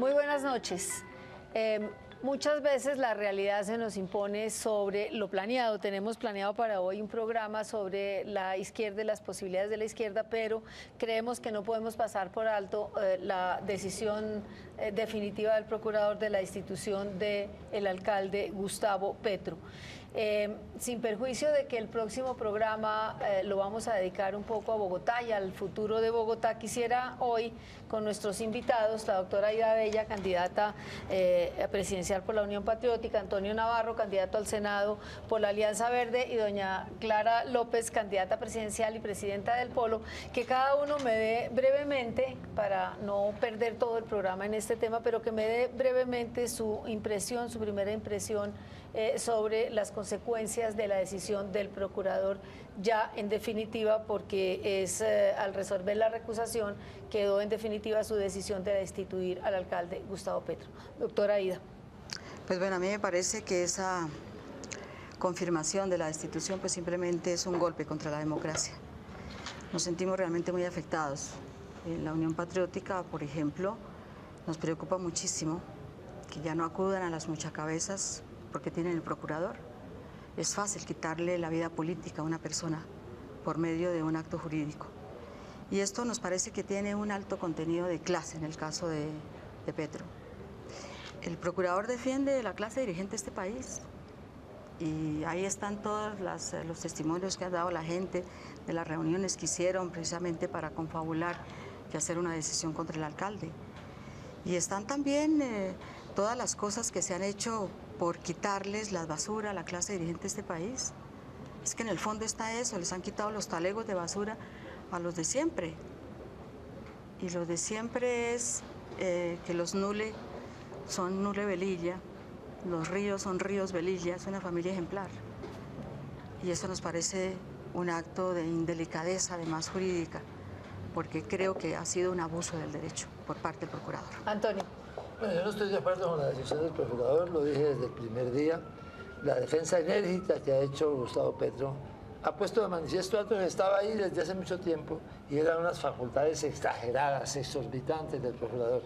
Muy buenas noches. Muchas veces la realidad se nos impone sobre lo planeado. Tenemos planeado para hoy un programa sobre la izquierda y las posibilidades de la izquierda, pero creemos que no podemos pasar por alto la decisión definitiva del procurador de la institución del alcalde Gustavo Petro. Sin perjuicio de que el próximo programa lo vamos a dedicar un poco a Bogotá y al futuro de Bogotá, quisiera hoy con nuestros invitados, la doctora Aida Bella, candidata presidencial por la Unión Patriótica, Antonio Navarro, candidato al Senado por la Alianza Verde, y doña Clara López, candidata presidencial y presidenta del Polo, que cada uno me dé brevemente, para no perder todo el programa en este tema, pero que me dé brevemente su impresión, su primera impresión sobre las consecuencias de la decisión del procurador, ya en definitiva, porque es al resolver la recusación quedó en definitiva su decisión de destituir al alcalde Gustavo Petro. Doctora Aida. Pues bueno, a mí me parece que esa confirmación de la destitución pues simplemente es un golpe contra la democracia. Nos sentimos realmente muy afectados. En la Unión Patriótica, por ejemplo, nos preocupa muchísimo que ya no acudan a las muchacabezas porque tienen el procurador. Es fácil quitarle la vida política a una persona por medio de un acto jurídico. Y esto nos parece que tiene un alto contenido de clase en el caso de Petro. El procurador defiende la clase dirigente de este país y ahí están todos los testimonios que ha dado la gente de las reuniones que hicieron precisamente para confabular y hacer una decisión contra el alcalde. Y están también todas las cosas que se han hecho por quitarles la basura a la clase dirigente de este país. Es que en el fondo está eso, les han quitado los talegos de basura a los de siempre. Y los de siempre es que los Nule son Nule Velilla, los Ríos son Ríos Velilla, es una familia ejemplar. Y eso nos parece un acto de indelicadeza, además jurídica, porque creo que ha sido un abuso del derecho por parte del procurador. Antonio. Bueno, yo no estoy de acuerdo con la decisión del procurador, lo dije desde el primer día. La defensa enérgica que ha hecho Gustavo Petro ha puesto de manifiesto algo que estaba ahí desde hace mucho tiempo y eran unas facultades exageradas, exorbitantes del procurador.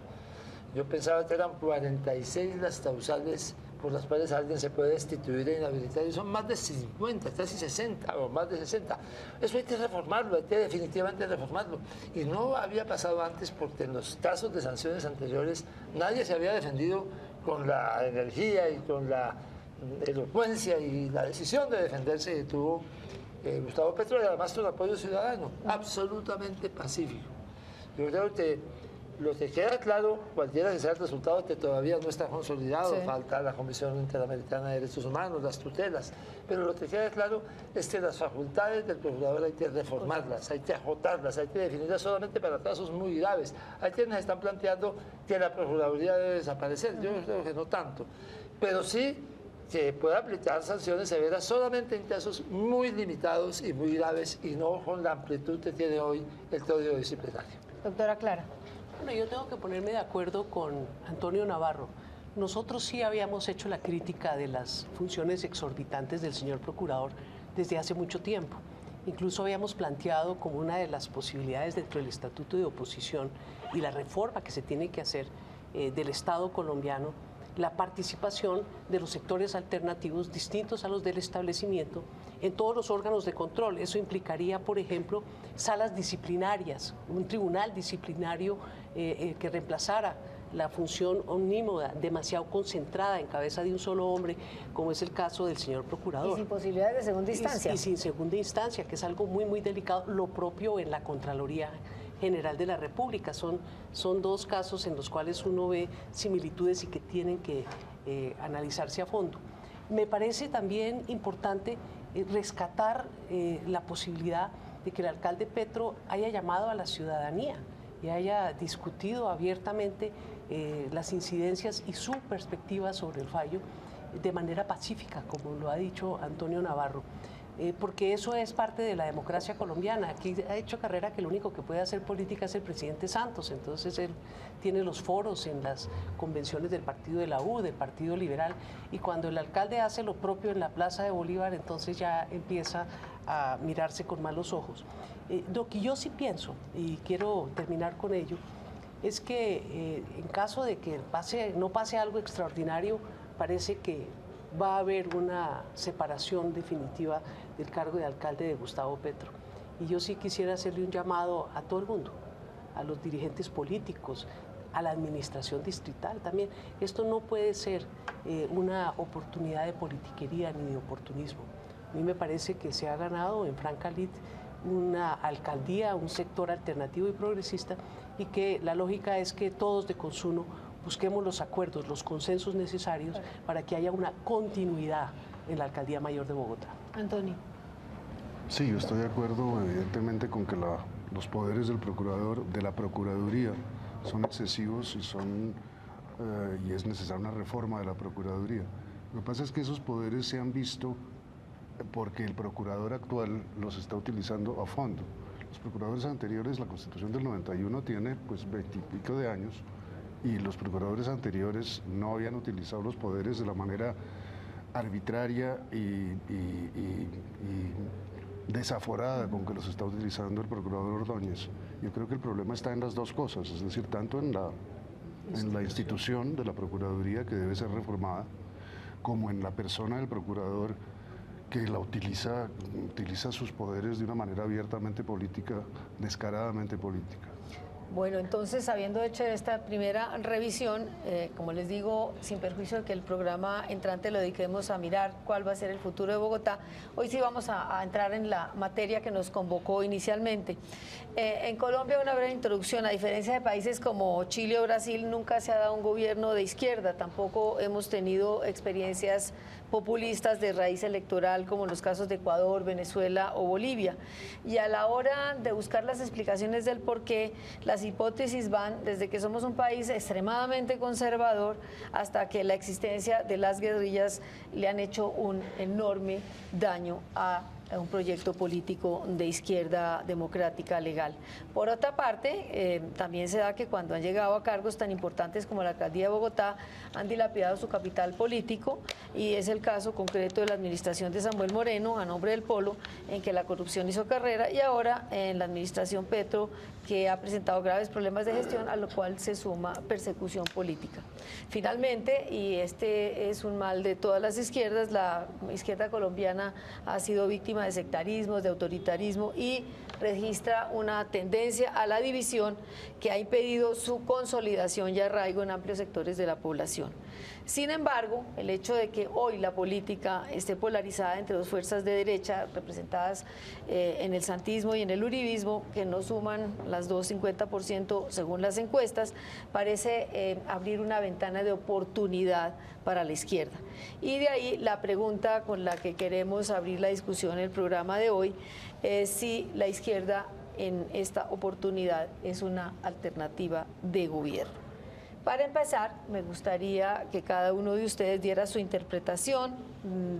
Yo pensaba que eran 46 las causales por las cuales alguien se puede destituir e inhabilitar, y son más de 50, casi 60 o más de 60. Eso hay que reformarlo, hay que definitivamente reformarlo. Y no había pasado antes porque en los casos de sanciones anteriores nadie se había defendido con la energía y con la elocuencia y la decisión de defenderse que tuvo Gustavo Petro, y además con apoyo ciudadano, absolutamente pacífico. Yo creo que lo que queda claro, cualquiera que sea el resultado, es que todavía no está consolidado, sí. Falta la Comisión Interamericana de Derechos Humanos, las tutelas, pero lo que queda claro es que las facultades del procurador hay que reformarlas, hay que acotarlas, hay que definirlas solamente para casos muy graves. Hay quienes están planteando que la Procuraduría debe desaparecer, yo creo que no tanto, pero sí que pueda aplicar sanciones severas solamente en casos muy limitados y muy graves y no con la amplitud que tiene hoy el Código Disciplinario. Doctora Clara. Bueno, yo tengo que ponerme de acuerdo con Antonio Navarro. Nosotros sí habíamos hecho la crítica de las funciones exorbitantes del señor procurador desde hace mucho tiempo. Incluso habíamos planteado como una de las posibilidades dentro del Estatuto de Oposición y la reforma que se tiene que hacer del Estado colombiano, la participación de los sectores alternativos distintos a los del establecimiento en todos los órganos de control. Eso implicaría, por ejemplo, salas disciplinarias, un tribunal disciplinario que reemplazara la función omnímoda, demasiado concentrada en cabeza de un solo hombre, como es el caso del señor procurador. Y sin posibilidades de segunda instancia. Y sin segunda instancia, que es algo muy, muy delicado, lo propio en la Contraloría General de la República. Son dos casos en los cuales uno ve similitudes y que tienen que analizarse a fondo. Me parece también importante rescatar la posibilidad de que el alcalde Petro haya llamado a la ciudadanía y haya discutido abiertamente las incidencias y su perspectiva sobre el fallo de manera pacífica, como lo ha dicho Antonio Navarro. Porque eso es parte de la democracia colombiana. Aquí ha hecho carrera que el único que puede hacer política es el presidente Santos, entonces él tiene los foros en las convenciones del partido de la U, del Partido Liberal, y cuando el alcalde hace lo propio en la Plaza de Bolívar, entonces ya empieza a mirarse con malos ojos. Lo que yo sí pienso, y quiero terminar con ello, es que en caso de que no pase algo extraordinario, parece que va a haber una separación definitiva del cargo de alcalde de Gustavo Petro. Y yo sí quisiera hacerle un llamado a todo el mundo, a los dirigentes políticos, a la administración distrital también. Esto no puede ser una oportunidad de politiquería ni de oportunismo. A mí me parece que se ha ganado en franca lid una alcaldía, un sector alternativo y progresista, y que la lógica es que todos de consumo busquemos los acuerdos, los consensos necesarios para que haya una continuidad en la Alcaldía Mayor de Bogotá. Antonio. Sí, yo estoy de acuerdo evidentemente con que los poderes del procurador, de la Procuraduría, son excesivos y es necesaria una reforma de la Procuraduría. Lo que pasa es que esos poderes se han visto porque el procurador actual los está utilizando a fondo. Los procuradores anteriores, la Constitución del 91 tiene pues 20 y pico de años, y los procuradores anteriores no habían utilizado los poderes de la manera arbitraria y desaforada con que los está utilizando el procurador Ordóñez. Yo creo que el problema está en las dos cosas, es decir, tanto en la institución de la Procuraduría, que debe ser reformada, como en la persona del procurador, que utiliza sus poderes de una manera abiertamente política, descaradamente política. Bueno, entonces, habiendo hecho esta primera revisión, como les digo, sin perjuicio de que el programa entrante lo dediquemos a mirar cuál va a ser el futuro de Bogotá, hoy sí vamos a entrar en la materia que nos convocó inicialmente. En Colombia, una breve introducción: a diferencia de países como Chile o Brasil, nunca se ha dado un gobierno de izquierda, tampoco hemos tenido experiencias populistas de raíz electoral como en los casos de Ecuador, Venezuela o Bolivia. Y a la hora de buscar las explicaciones del por qué, las hipótesis van desde que somos un país extremadamente conservador hasta que la existencia de las guerrillas le han hecho un enorme daño a un proyecto político de izquierda democrática legal. Por otra parte, también se da que cuando han llegado a cargos tan importantes como la alcaldía de Bogotá, han dilapidado su capital político, y es el caso concreto de la administración de Samuel Moreno, a nombre del Polo, en que la corrupción hizo carrera, y ahora en la administración Petro, que ha presentado graves problemas de gestión, a lo cual se suma persecución política. Finalmente, y este es un mal de todas las izquierdas, la izquierda colombiana ha sido víctima de sectarismo, de autoritarismo, y registra una tendencia a la división que ha impedido su consolidación y arraigo en amplios sectores de la población. Sin embargo, el hecho de que hoy la política esté polarizada entre dos fuerzas de derecha representadas en el santismo y en el uribismo, que no suman las dos 50% según las encuestas, parece abrir una ventana de oportunidad para la izquierda. Y de ahí la pregunta con la que queremos abrir la discusión en el programa de hoy es si la izquierda en esta oportunidad es una alternativa de gobierno. Para empezar, me gustaría que cada uno de ustedes diera su interpretación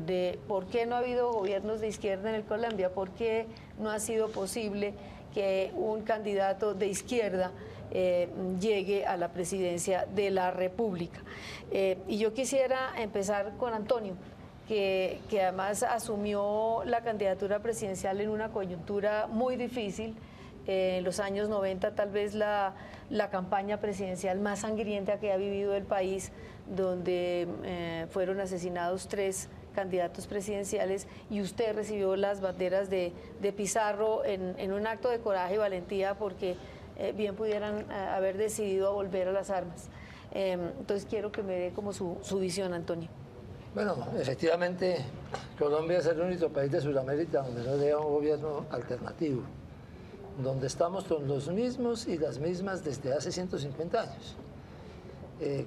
de por qué no ha habido gobiernos de izquierda en Colombia, por qué no ha sido posible que un candidato de izquierda llegue a la presidencia de la República. Y yo quisiera empezar con Antonio, que además asumió la candidatura presidencial en una coyuntura muy difícil. En los años 90 tal vez la campaña presidencial más sangrienta que ha vivido el país, donde fueron asesinados 3 candidatos presidenciales, y usted recibió las banderas de Pizarro en un acto de coraje y valentía, porque bien pudieran haber decidido volver a las armas. Entonces quiero que me dé como su visión, Antonio. Bueno, efectivamente, Colombia es el único país de Sudamérica donde no llega un gobierno alternativo, donde estamos con los mismos y las mismas desde hace 150 años,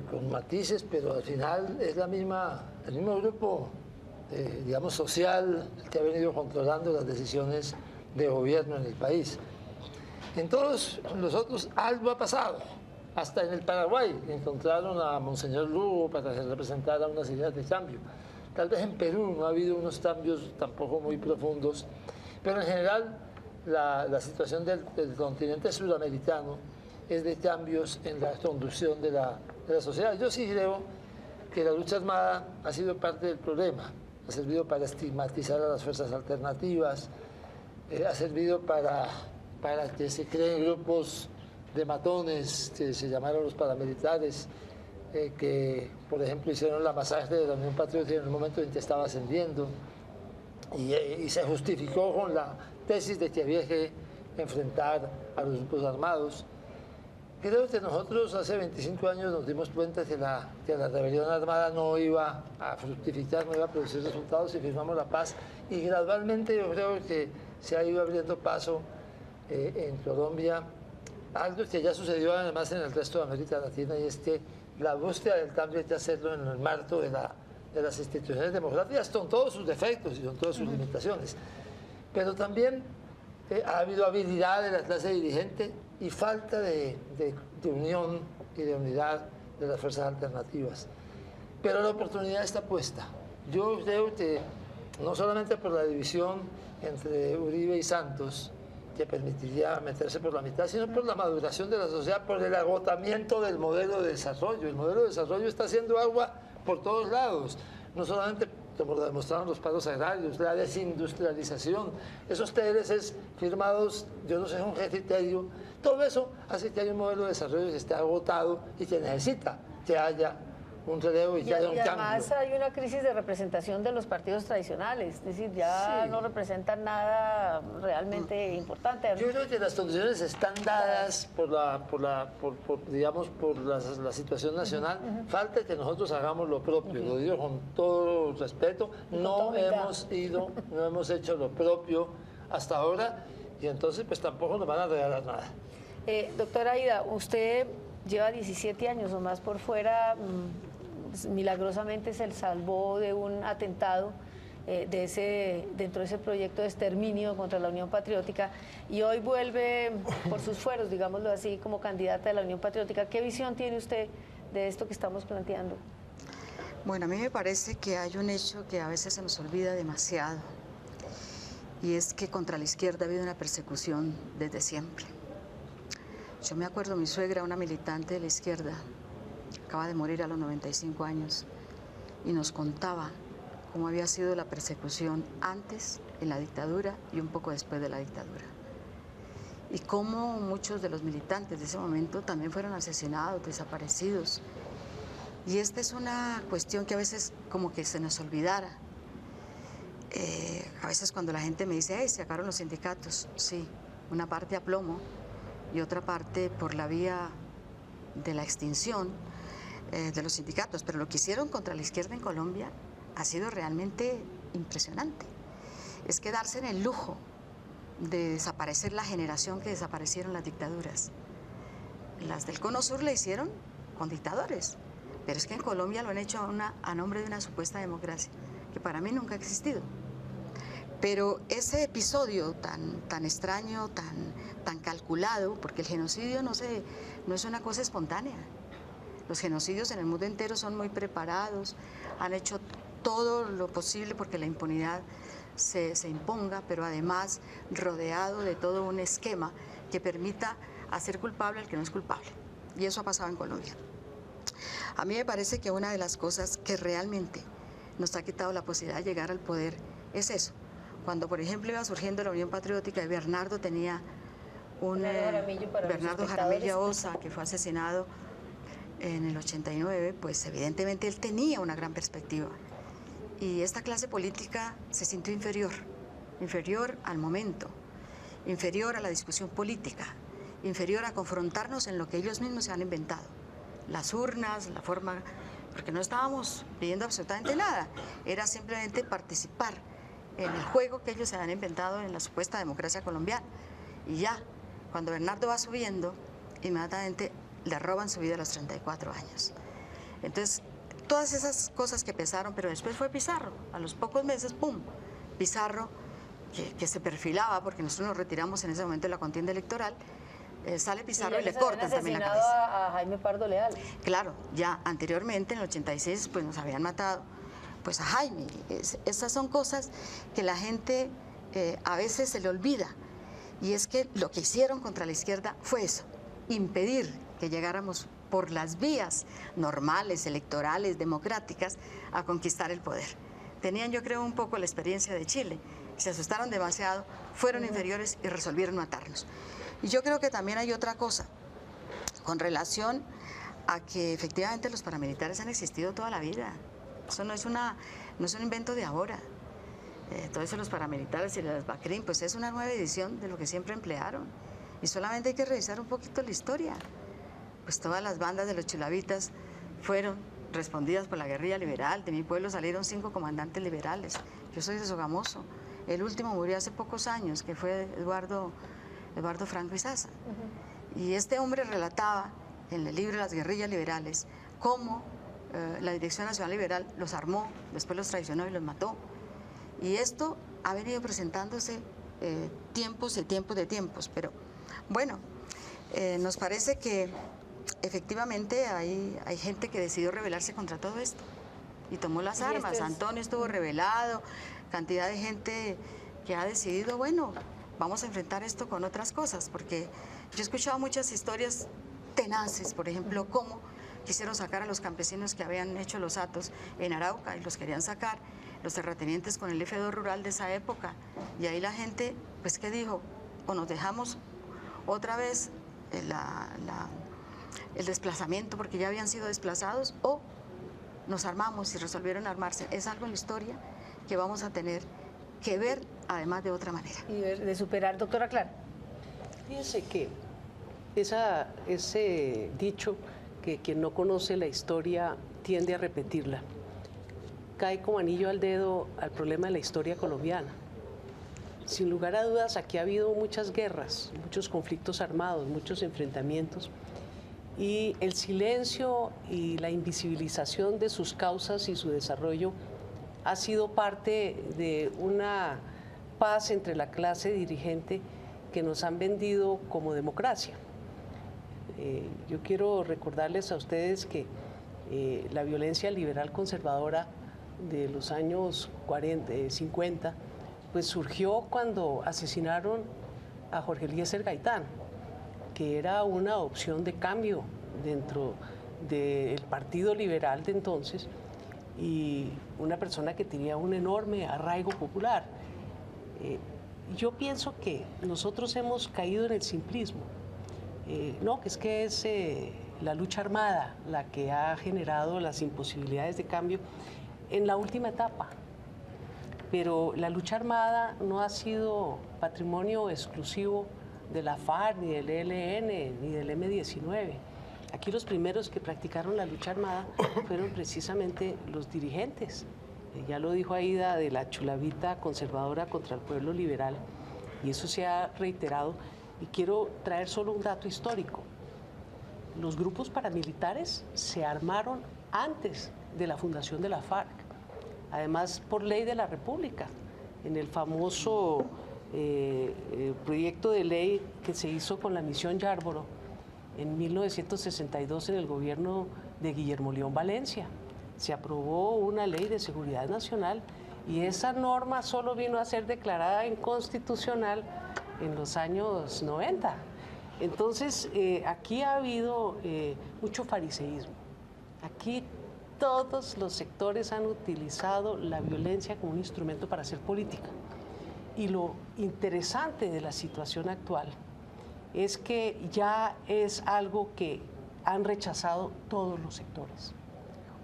con matices, pero al final es el mismo grupo, digamos, social, que ha venido controlando las decisiones de gobierno en el país. En todos los otros algo ha pasado. Hasta en el Paraguay encontraron a Monseñor Lugo para que representara unas ideas de cambio. Tal vez en Perú no ha habido unos cambios tampoco muy profundos, pero en general la situación del continente sudamericano es de cambios en la conducción de la sociedad. Yo sí creo que la lucha armada ha sido parte del problema, ha servido para estigmatizar a las fuerzas alternativas, ha servido para que se creen grupos de matones que se llamaron los paramilitares, que por ejemplo hicieron la masacre de la Unión Patriótica en el momento en que estaba ascendiendo, y se justificó con la tesis de que había que enfrentar a los grupos armados. Creo que nosotros hace 25 años nos dimos cuenta que la rebelión armada no iba a fructificar, no iba a producir resultados, y firmamos la paz, y gradualmente yo creo que se ha ido abriendo paso en Colombia, algo que ya sucedió además en el resto de América Latina, y es que la búsqueda del cambio hay que hacerlo en el marco de las instituciones democráticas, con todos sus defectos y con todas sus limitaciones. Pero también ha habido habilidad de la clase dirigente y falta de unión y de unidad de las fuerzas alternativas. Pero la oportunidad está puesta. Yo creo que no solamente por la división entre Uribe y Santos, que permitiría meterse por la mitad, sino por la maduración de la sociedad, por el agotamiento del modelo de desarrollo. El modelo de desarrollo está haciendo agua por todos lados, no solamente como lo demostraron los paros agrarios, la desindustrialización, esos TLCs firmados, yo no sé, un criterio, todo eso hace que haya un modelo de desarrollo que esté agotado y que necesita que haya un relevo y que haya un cambio. Además hay una crisis de representación de los partidos tradicionales, es decir, ya Sí. no representan nada realmente importante. Yo creo que las condiciones están dadas por la situación nacional. Falta que nosotros hagamos lo propio, lo digo con todo respeto. No hemos hecho lo propio hasta ahora, y entonces pues tampoco nos van a regalar nada. Doctora Aida, usted lleva 17 años o más por fuera, milagrosamente se salvó de un atentado dentro de ese proyecto de exterminio contra la Unión Patriótica, y hoy vuelve por sus fueros, digámoslo así, como candidata de la Unión Patriótica. ¿Qué visión tiene usted de esto que estamos planteando? Bueno, a mí me parece que hay un hecho que a veces se nos olvida demasiado, y es que contra la izquierda ha habido una persecución desde siempre. Yo me acuerdo, mi suegra, una militante de la izquierda, acaba de morir a los 95 años, y nos contaba cómo había sido la persecución antes, en la dictadura, y un poco después de la dictadura. Y cómo muchos de los militantes de ese momento también fueron asesinados, desaparecidos. Y esta es una cuestión que a veces como que se nos olvidara. A veces cuando la gente me dice, ¡ay, se acabaron los sindicatos! Sí, una parte a plomo y otra parte por la vía de la extinción de los sindicatos. Pero lo que hicieron contra la izquierda en Colombia ha sido realmente impresionante. Es que darse en el lujo de desaparecer la generación que desaparecieron las dictaduras. Las del Cono Sur le hicieron con dictadores, pero es que en Colombia lo han hecho a nombre de una supuesta democracia, que para mí nunca ha existido. Pero ese episodio tan extraño, tan calculado, porque el genocidio no es una cosa espontánea. Los genocidios en el mundo entero son muy preparados, han hecho todo lo posible porque la impunidad se imponga, pero además rodeado de todo un esquema que permita hacer culpable al que no es culpable. Y eso ha pasado en Colombia. A mí me parece que una de las cosas que realmente nos ha quitado la posibilidad de llegar al poder es eso. Cuando, por ejemplo, iba surgiendo la Unión Patriótica y Bernardo tenía Bernardo Jaramillo Osa, que fue asesinado en el 89, pues evidentemente él tenía una gran perspectiva. Y esta clase política se sintió inferior al momento, inferior a la discusión política, inferior a confrontarnos en lo que ellos mismos se han inventado. Las urnas, la forma, porque no estábamos pidiendo absolutamente nada, era simplemente participar en el juego que ellos se han inventado en la supuesta democracia colombiana. Y ya, cuando Bernardo va subiendo, inmediatamente le roban su vida a los 34 años. Entonces, todas esas cosas que pesaron, pero después fue Pizarro, a los pocos meses, ¡pum! Pizarro, que se perfilaba, porque nosotros nos retiramos en ese momento de la contienda electoral, sale Pizarro y le cortan también la cabeza. A Jaime Pardo Leal. Claro, ya anteriormente, en el 86, pues nos habían matado pues a Jaime. Esas son cosas que la gente a veces se le olvida, y es que lo que hicieron contra la izquierda fue eso, impedir que llegáramos por las vías normales, electorales, democráticas, a conquistar el poder. Tenían, yo creo, un poco la experiencia de Chile, se asustaron demasiado, fueron inferiores y resolvieron matarnos. Y yo creo que también hay otra cosa, con relación a que efectivamente los paramilitares han existido toda la vida. Eso no es un invento de ahora. Todo eso de los paramilitares y las BACRIM, pues es una nueva edición de lo que siempre emplearon. Y solamente hay que revisar un poquito la historia. Pues todas las bandas de los chulavitas fueron respondidas por la guerrilla liberal. De mi pueblo salieron 5 comandantes liberales. Yo soy de Sogamoso. El último murió hace pocos años, que fue Eduardo Franco Izaza. Y este hombre relataba en el libro Las guerrillas liberales cómo la Dirección Nacional Liberal los armó, después los traicionó y los mató. Y esto ha venido presentándose tiempos de tiempos, pero bueno, nos parece que efectivamente hay gente que decidió rebelarse contra todo esto y tomó las armas. Antonio estuvo rebelado, cantidad de gente que ha decidido, bueno, vamos a enfrentar esto con otras cosas, porque yo he escuchado muchas historias tenaces, por ejemplo, cómo quisieron sacar a los campesinos que habían hecho los atos en Arauca y los querían sacar los terratenientes con el F2 rural de esa época, y ahí la gente, pues, ¿qué dijo? O nos dejamos otra vez el desplazamiento porque ya habían sido desplazados, o nos armamos y resolvieron armarse. Es algo en la historia que vamos a tener que ver, además, de otra manera. Y de superar, doctora Clara. Fíjense que ese dicho que quien no conoce la historia tiende a repetirla, cae como anillo al dedo al problema de la historia colombiana. Sin lugar a dudas, aquí ha habido muchas guerras, muchos conflictos armados, muchos enfrentamientos, y el silencio y la invisibilización de sus causas y su desarrollo ha sido parte de una paz entre la clase dirigente que nos han vendido como democracia. Yo quiero recordarles a ustedes que la violencia liberal conservadora de los años 50, pues surgió cuando asesinaron a Jorge Eliezer Gaitán, que era una opción de cambio dentro del Partido Liberal de entonces y una persona que tenía un enorme arraigo popular. Yo pienso que nosotros hemos caído en el simplismo. No, que es la lucha armada la que ha generado las imposibilidades de cambio en la última etapa. Pero la lucha armada no ha sido patrimonio exclusivo de la FARC, ni del ELN, ni del M-19. Aquí los primeros que practicaron la lucha armada fueron precisamente los dirigentes. Ya lo dijo Aida, de la chulavita conservadora contra el pueblo liberal, y eso se ha reiterado. Y quiero traer solo un dato histórico. Los grupos paramilitares se armaron antes de la fundación de la FARC, además por ley de la República, en el famoso proyecto de ley que se hizo con la misión Yarborough en 1962 en el gobierno de Guillermo León Valencia. Se aprobó una ley de seguridad nacional y esa norma solo vino a ser declarada inconstitucional en los años 90. Entonces, aquí ha habido mucho fariseísmo. Aquí todos los sectores han utilizado la violencia como un instrumento para hacer política. Y lo interesante de la situación actual es que ya es algo que han rechazado todos los sectores,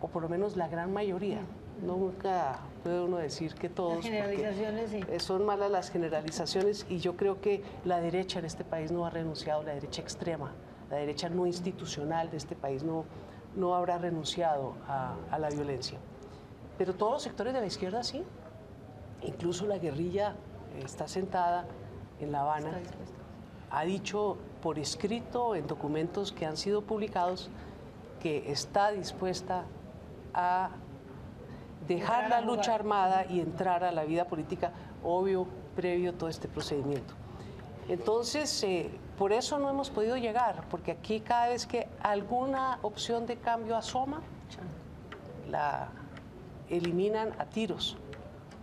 o por lo menos la gran mayoría. Nunca puede uno decir que todos, las generalizaciones, sí. Son malas las generalizaciones, y yo creo que la derecha en este país no ha renunciado, la derecha extrema, la derecha no institucional de este país no habrá renunciado a la violencia. Pero todos los sectores de la izquierda sí, incluso la guerrilla está sentada en La Habana, ha dicho por escrito en documentos que han sido publicados que está dispuesta a dejar la lucha armada y entrar a la vida política, obvio, previo a todo este procedimiento. Entonces, por eso no hemos podido llegar, porque aquí cada vez que alguna opción de cambio asoma, la eliminan a tiros,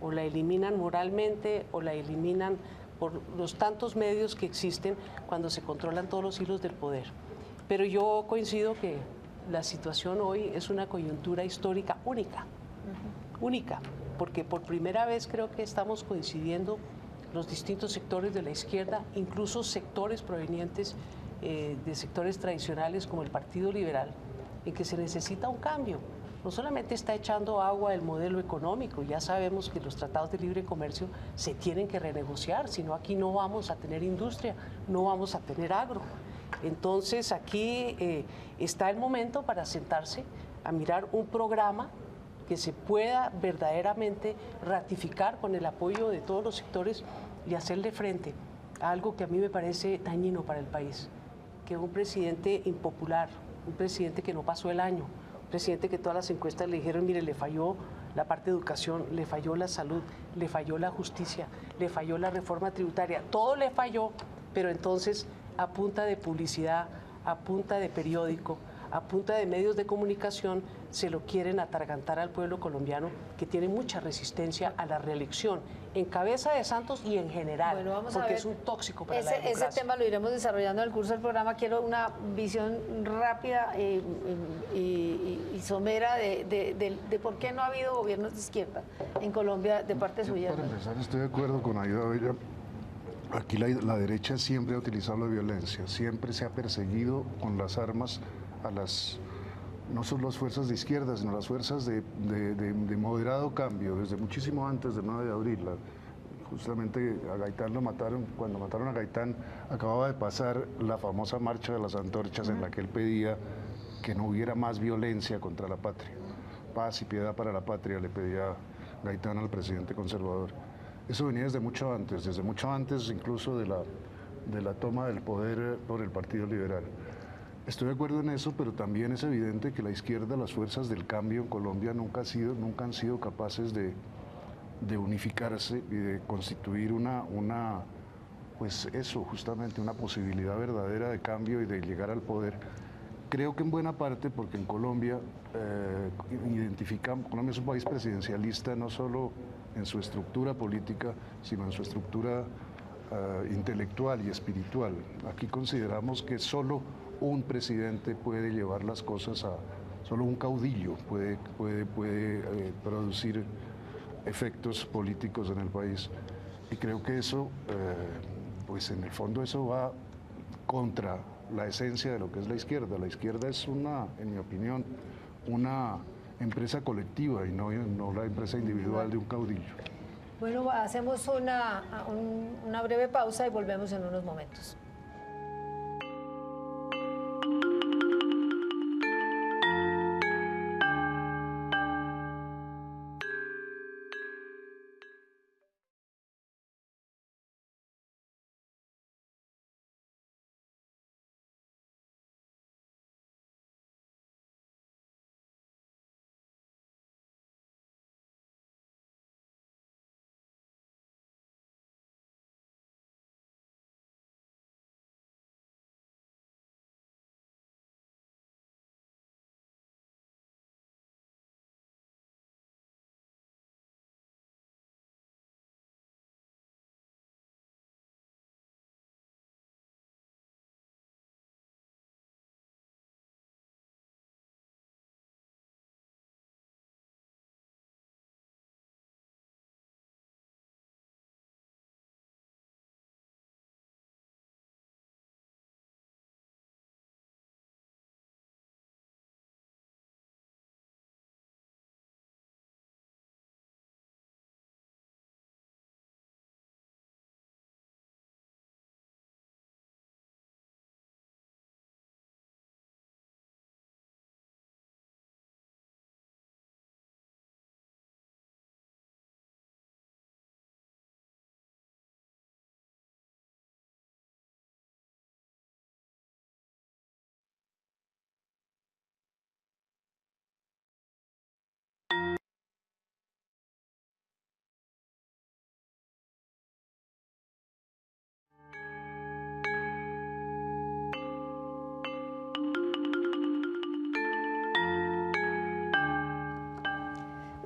o la eliminan moralmente, o la eliminan por los tantos medios que existen cuando se controlan todos los hilos del poder. Pero yo coincido que la situación hoy es una coyuntura histórica única, única, porque por primera vez creo que estamos coincidiendo los distintos sectores de la izquierda, incluso sectores provenientes de sectores tradicionales como el Partido Liberal, en que se necesita un cambio. No solamente está echando agua el modelo económico, ya sabemos que los tratados de libre comercio se tienen que renegociar, si no aquí no vamos a tener industria, no vamos a tener agro. Entonces aquí está el momento para sentarse a mirar un programa que se pueda verdaderamente ratificar con el apoyo de todos los sectores y hacerle frente a algo que a mí me parece dañino para el país, que un presidente impopular, un presidente que no pasó el año, un presidente que todas las encuestas le dijeron, mire, le falló la parte de educación, le falló la salud, le falló la justicia, le falló la reforma tributaria, todo le falló, pero entonces a punta de publicidad, a punta de periódico, a punta de medios de comunicación, se lo quieren atragantar al pueblo colombiano, que tiene mucha resistencia a la reelección, en cabeza de Santos y en general, bueno, vamos porque a ver. es un tóxico para la democracia. Ese tema lo iremos desarrollando en el curso del programa. Quiero una visión rápida y somera de por qué no ha habido gobiernos de izquierda en Colombia de parte suya. Para empezar, estoy de acuerdo con Aida Bella. Aquí la derecha siempre ha utilizado la violencia, siempre se ha perseguido con las armas a las, no solo las fuerzas de izquierda, sino las fuerzas de moderado cambio, desde muchísimo antes del 9 de abril. Justamente a Gaitán lo mataron, cuando mataron a Gaitán acababa de pasar la famosa marcha de las antorchas en la que él pedía que no hubiera más violencia contra la patria. Paz y piedad para la patria, le pedía Gaitán al presidente conservador. Eso venía desde mucho antes incluso de la toma del poder por el Partido Liberal. Estoy de acuerdo en eso, pero también es evidente que la izquierda, las fuerzas del cambio en Colombia nunca han sido capaces de unificarse y de constituir pues eso, justamente una posibilidad verdadera de cambio y de llegar al poder. Creo que en buena parte porque en Colombia Colombia es un país presidencialista no solo en su estructura política, sino en su estructura intelectual y espiritual. Aquí consideramos que solo un presidente puede llevar las cosas solo un caudillo puede producir efectos políticos en el país. Y creo que eso, pues en el fondo eso va contra la esencia de lo que es la izquierda. La izquierda es en mi opinión, una empresa colectiva y no la empresa individual de un caudillo. Bueno, hacemos una breve pausa y volvemos en unos momentos.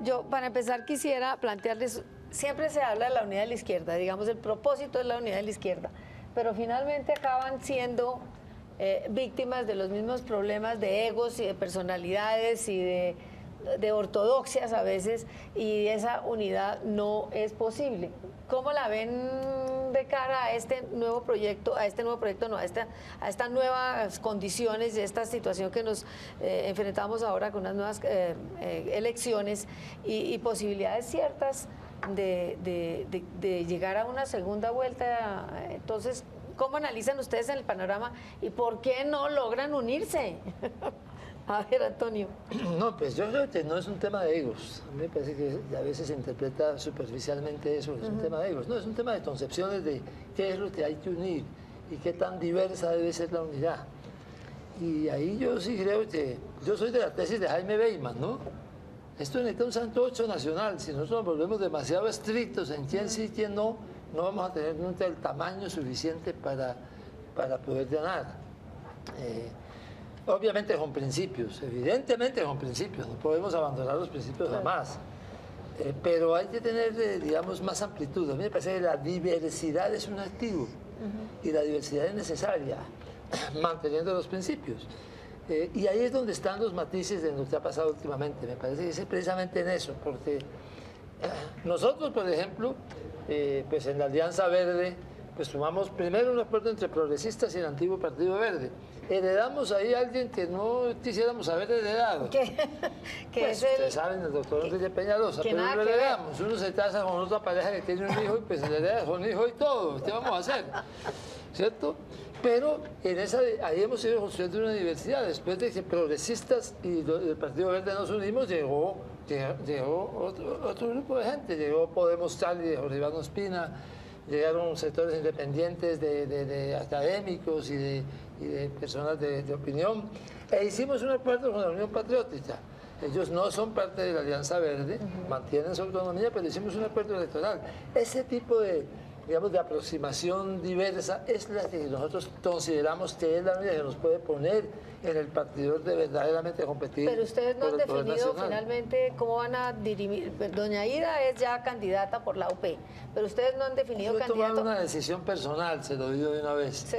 Yo, para empezar, quisiera plantearles, siempre se habla de la unidad de la izquierda, digamos, el propósito es la unidad de la izquierda, pero finalmente acaban siendo víctimas de los mismos problemas de egos y de personalidades y de ortodoxias a veces, y esa unidad no es posible. ¿Cómo la ven ve cara a este nuevo proyecto, a estas nuevas condiciones, de esta situación que nos enfrentamos ahora con unas nuevas elecciones y posibilidades ciertas de llegar a una segunda vuelta? Entonces, ¿cómo analizan ustedes el panorama y por qué no logran unirse? A ver, Antonio. No, pues yo creo que no es un tema de egos. A mí me parece que a veces se interpreta superficialmente eso, es un tema de egos. No, es un tema de concepciones de qué es lo que hay que unir y qué tan diversa debe ser la unidad. Y ahí yo sí creo que, yo soy de la tesis de Jaime Bateman, ¿no? Esto necesita un santo ocho nacional. Si nosotros nos volvemos demasiado estrictos en quién sí y quién no, no vamos a tener nunca el tamaño suficiente para poder ganar. Obviamente con principios, evidentemente con principios, no podemos abandonar los principios jamás. Pero hay que tener, digamos, más amplitud. A mí me parece que la diversidad es un activo y la diversidad es necesaria, manteniendo los principios. Y ahí es donde están los matices de lo que ha pasado últimamente. Me parece que es precisamente en eso, porque nosotros, por ejemplo, pues en la Alianza Verde, pues tomamos primero un acuerdo entre progresistas y el antiguo Partido Verde. Heredamos ahí a alguien que no quisiéramos haber heredado. Que pues, ustedes saben, el doctor Enrique Peñalosa, pero lo heredamos. Uno se casa con otra pareja que tiene un hijo y pues le hereda con un hijo y todo. ¿Qué vamos a hacer? ¿Cierto? Pero ahí hemos ido construyendo una diversidad. Después de que progresistas y el Partido Verde nos unimos, llegó otro grupo de gente. Llegó Podemos Cali de Jorge Iván Ospina, llegaron sectores independientes de académicos y de personas de opinión. E hicimos un acuerdo con la Unión Patriótica. Ellos no son parte de la Alianza Verde, mantienen su autonomía, pero hicimos un acuerdo electoral. Ese tipo de aproximación diversa es la que nosotros consideramos que es la única que nos puede poner en el partido de verdaderamente competir. Pero ustedes no han definido finalmente cómo van a dirimir. Doña Ida es ya candidata por la UP, pero ustedes no han definido candidato. Yo he tomado una decisión personal, se lo digo de una vez. Sí.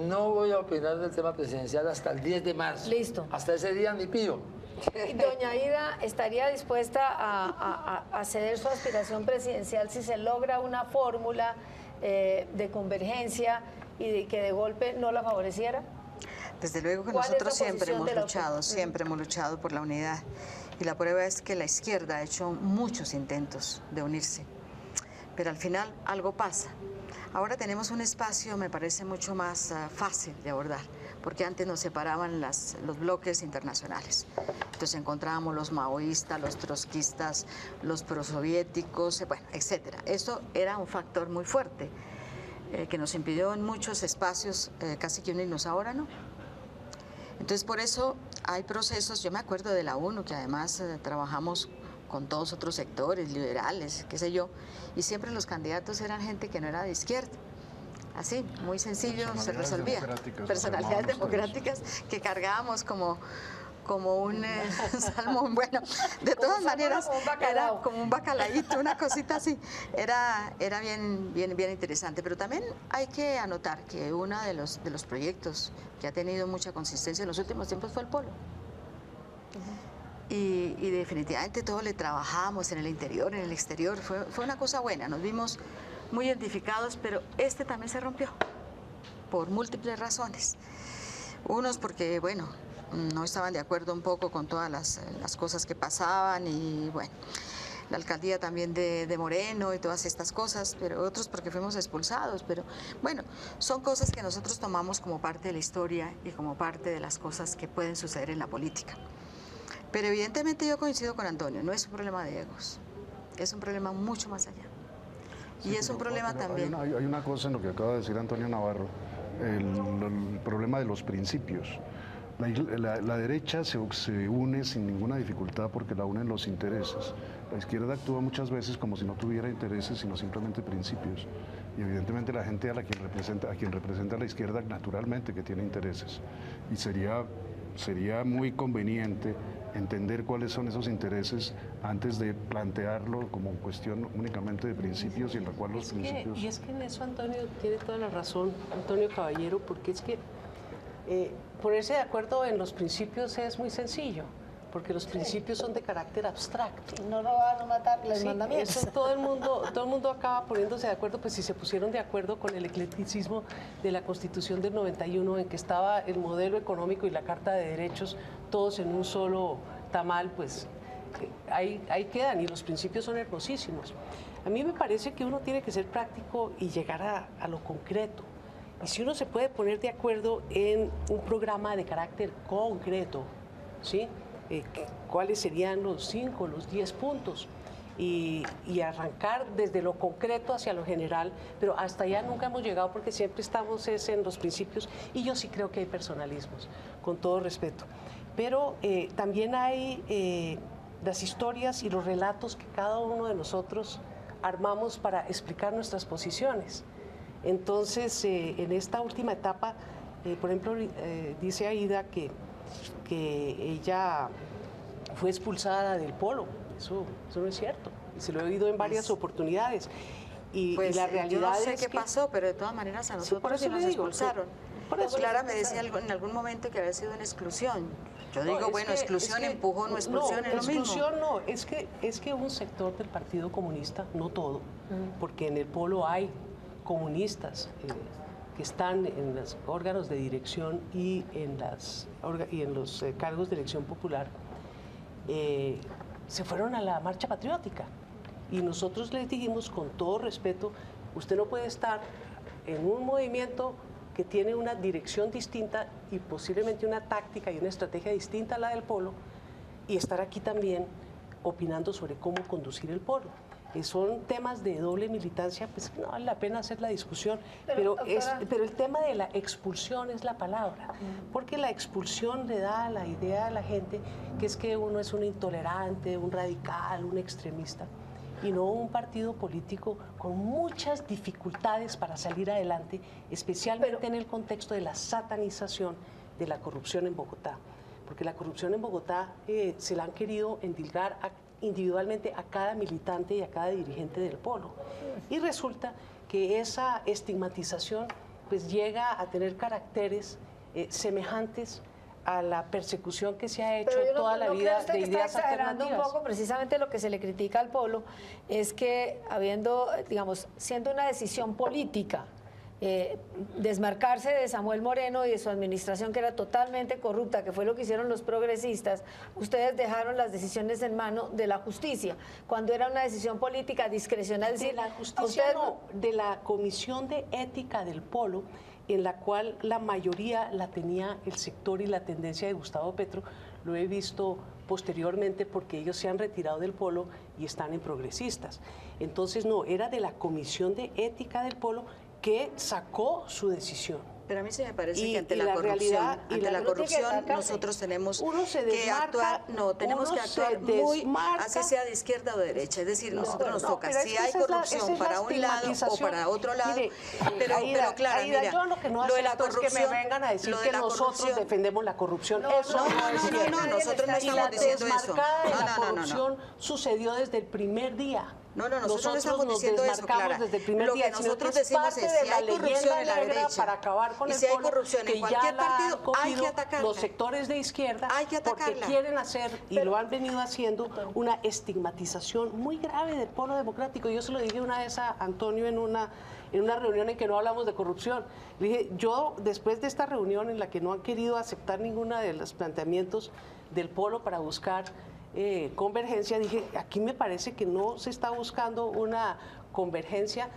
No voy a opinar del tema presidencial hasta el 10 de marzo. Listo. Hasta ese día ni pío. Doña Ida, ¿estaría dispuesta a ceder su aspiración presidencial si se logra una fórmula de convergencia y de que de golpe no la favoreciera? Desde luego que nosotros siempre hemos luchado por la unidad. Y la prueba es que la izquierda ha hecho muchos intentos de unirse. Pero al final algo pasa. Ahora tenemos un espacio, me parece, mucho más fácil de abordar, porque antes nos separaban los bloques internacionales. Entonces encontrábamos los maoístas, los trotskistas, los prosoviéticos, bueno, etcétera. Eso era un factor muy fuerte que nos impidió en muchos espacios casi que unirnos. Ahora no. Entonces por eso hay procesos, yo me acuerdo de la ONU, que además trabajamos con todos otros sectores, liberales, qué sé yo, y siempre los candidatos eran gente que no era de izquierda. Así, muy sencillo, se resolvía. Personalidades democráticas que cargábamos como un salmón. Bueno, de todas maneras, era como un bacalaíto, una cosita así. Era bien interesante. Pero también hay que anotar que uno de los proyectos que ha tenido mucha consistencia en los últimos tiempos fue el polo. Y definitivamente todo le trabajamos en el interior, en el exterior. Fue una cosa buena, nos vimos muy identificados, pero este también se rompió por múltiples razones. Unos porque, bueno, no estaban de acuerdo un poco con todas las cosas que pasaban y, bueno, la alcaldía también de Moreno y todas estas cosas, pero otros porque fuimos expulsados. Pero, bueno, son cosas que nosotros tomamos como parte de la historia y como parte de las cosas que pueden suceder en la política. Pero evidentemente yo coincido con Antonio, no es un problema de egos, es un problema mucho más allá. Y sí, es un problema también. Hay una cosa en lo que acaba de decir Antonio Navarro, el problema de los principios. La derecha se une sin ninguna dificultad porque la unen los intereses. La izquierda actúa muchas veces como si no tuviera intereses, sino simplemente principios. Y evidentemente la gente a quien representa la izquierda naturalmente que tiene intereses. Y sería muy conveniente entender cuáles son esos intereses antes de plantearlo como cuestión únicamente de principios y en la cual los principios... Y es que en eso Antonio tiene toda la razón, Antonio Caballero, porque es que ponerse de acuerdo en los principios es muy sencillo, porque los principios son de carácter abstracto. No robar, no matar, los Sí, mandamientos. eso todo el mundo acaba poniéndose de acuerdo, pues si se pusieron de acuerdo con el eclecticismo de la Constitución del 91, en que estaba el modelo económico y la Carta de Derechos, todos en un solo tamal, pues ahí quedan, y los principios son hermosísimos. A mí me parece que uno tiene que ser práctico y llegar a lo concreto. Y si uno se puede poner de acuerdo en un programa de carácter concreto, ¿sí? ¿Cuáles serían los 5, los 10 puntos? Y arrancar desde lo concreto hacia lo general, pero hasta allá nunca hemos llegado porque siempre estamos en los principios, y yo sí creo que hay personalismos, con todo respeto. Pero también hay las historias y los relatos que cada uno de nosotros armamos para explicar nuestras posiciones. Entonces, en esta última etapa, por ejemplo, dice Aida que ella fue expulsada del polo. Eso no es cierto. Y se lo he oído en varias oportunidades. Y la realidad yo no sé es qué que pasó, pero de todas maneras a nosotros por eso sí nos le digo, expulsaron. por eso Clara me decía en algún momento que había sido una exclusión. Yo digo, es bueno, que- exclusión, es que- empujón o expulsión es lo mismo. Exclusión no, es que un sector del Partido Comunista, no todo, porque en el polo hay comunistas que están en los órganos de dirección y en los cargos de elección popular, se fueron a la marcha patriótica. Y nosotros les dijimos con todo respeto, usted no puede estar en un movimiento que tiene una dirección distinta y posiblemente una táctica y una estrategia distinta a la del polo, y estar aquí también opinando sobre cómo conducir el polo. Son temas de doble militancia, pues no vale la pena hacer la discusión, pero el tema de la expulsión es la palabra, porque la expulsión le da la idea a la gente que es que uno es un intolerante, un radical, un extremista, y no un partido político con muchas dificultades para salir adelante, especialmente en el contexto de la satanización de la corrupción en Bogotá. Porque la corrupción en Bogotá se la han querido endilgar individualmente a cada militante y a cada dirigente del polo. Y resulta que esa estigmatización pues llega a tener caracteres semejantes a la persecución que se ha hecho toda la vida de ideas exagerando un alternativas. poco, precisamente lo que se le critica al polo es que siendo una decisión política, desmarcarse de Samuel Moreno y de su administración, que era totalmente corrupta, que fue lo que hicieron los progresistas, ustedes dejaron las decisiones en mano de la justicia, cuando era una decisión política discrecional. Es decir, De la justicia no, de la Comisión de Ética del Polo, en la cual la mayoría la tenía el sector y la tendencia de Gustavo Petro. Lo he visto posteriormente porque ellos se han retirado del polo y están en progresistas. Entonces no, era de la Comisión de Ética del Polo que sacó su decisión. Pero a mí se me parece Y- que ante y la la corrupción, realidad- y ante la- la uno tiene que corrupción atacarse. nosotros tenemos Uno se que desmarca, actuar, tenemos uno que actuar se muy, desmarca. así sea de izquierda o de derecha, es decir, nosotros nos no, toca, pero es si que hay esa es la- corrupción esa es la para un lado o estigmatización. para otro lado, Mire, pero Clara, Aida, mira, yo lo que no lo de la acepto es que me corrupción, vengan a decir lo de que la nosotros corrupción- defendemos la corrupción. No, Eso no, no, no, es no, cierto. no, nosotros no Y la estamos diciendo eso. desmarcada de la No, no, no, no. corrupción sucedió desde el primer día. No, nosotros no estamos nos diciendo eso, desmarcamos Clara. desde el primer Lo día, que sino nosotros que es decimos parte es, de si la hay corrupción leyenda en la negra derecha para acabar con y el si hay polo, corrupción en que ya cualquier la han partido, hay que cogido atacarla. los sectores de izquierda, Hay que porque atacarla. quieren hacer, y lo han venido haciendo, una estigmatización muy grave del polo democrático. Yo se lo dije una vez a Antonio en una reunión en que no hablamos de corrupción. Le dije, yo después de esta reunión en la que no han querido aceptar ninguno de los planteamientos del polo para buscar convergencia, dije, aquí me parece que no se está buscando una convergencia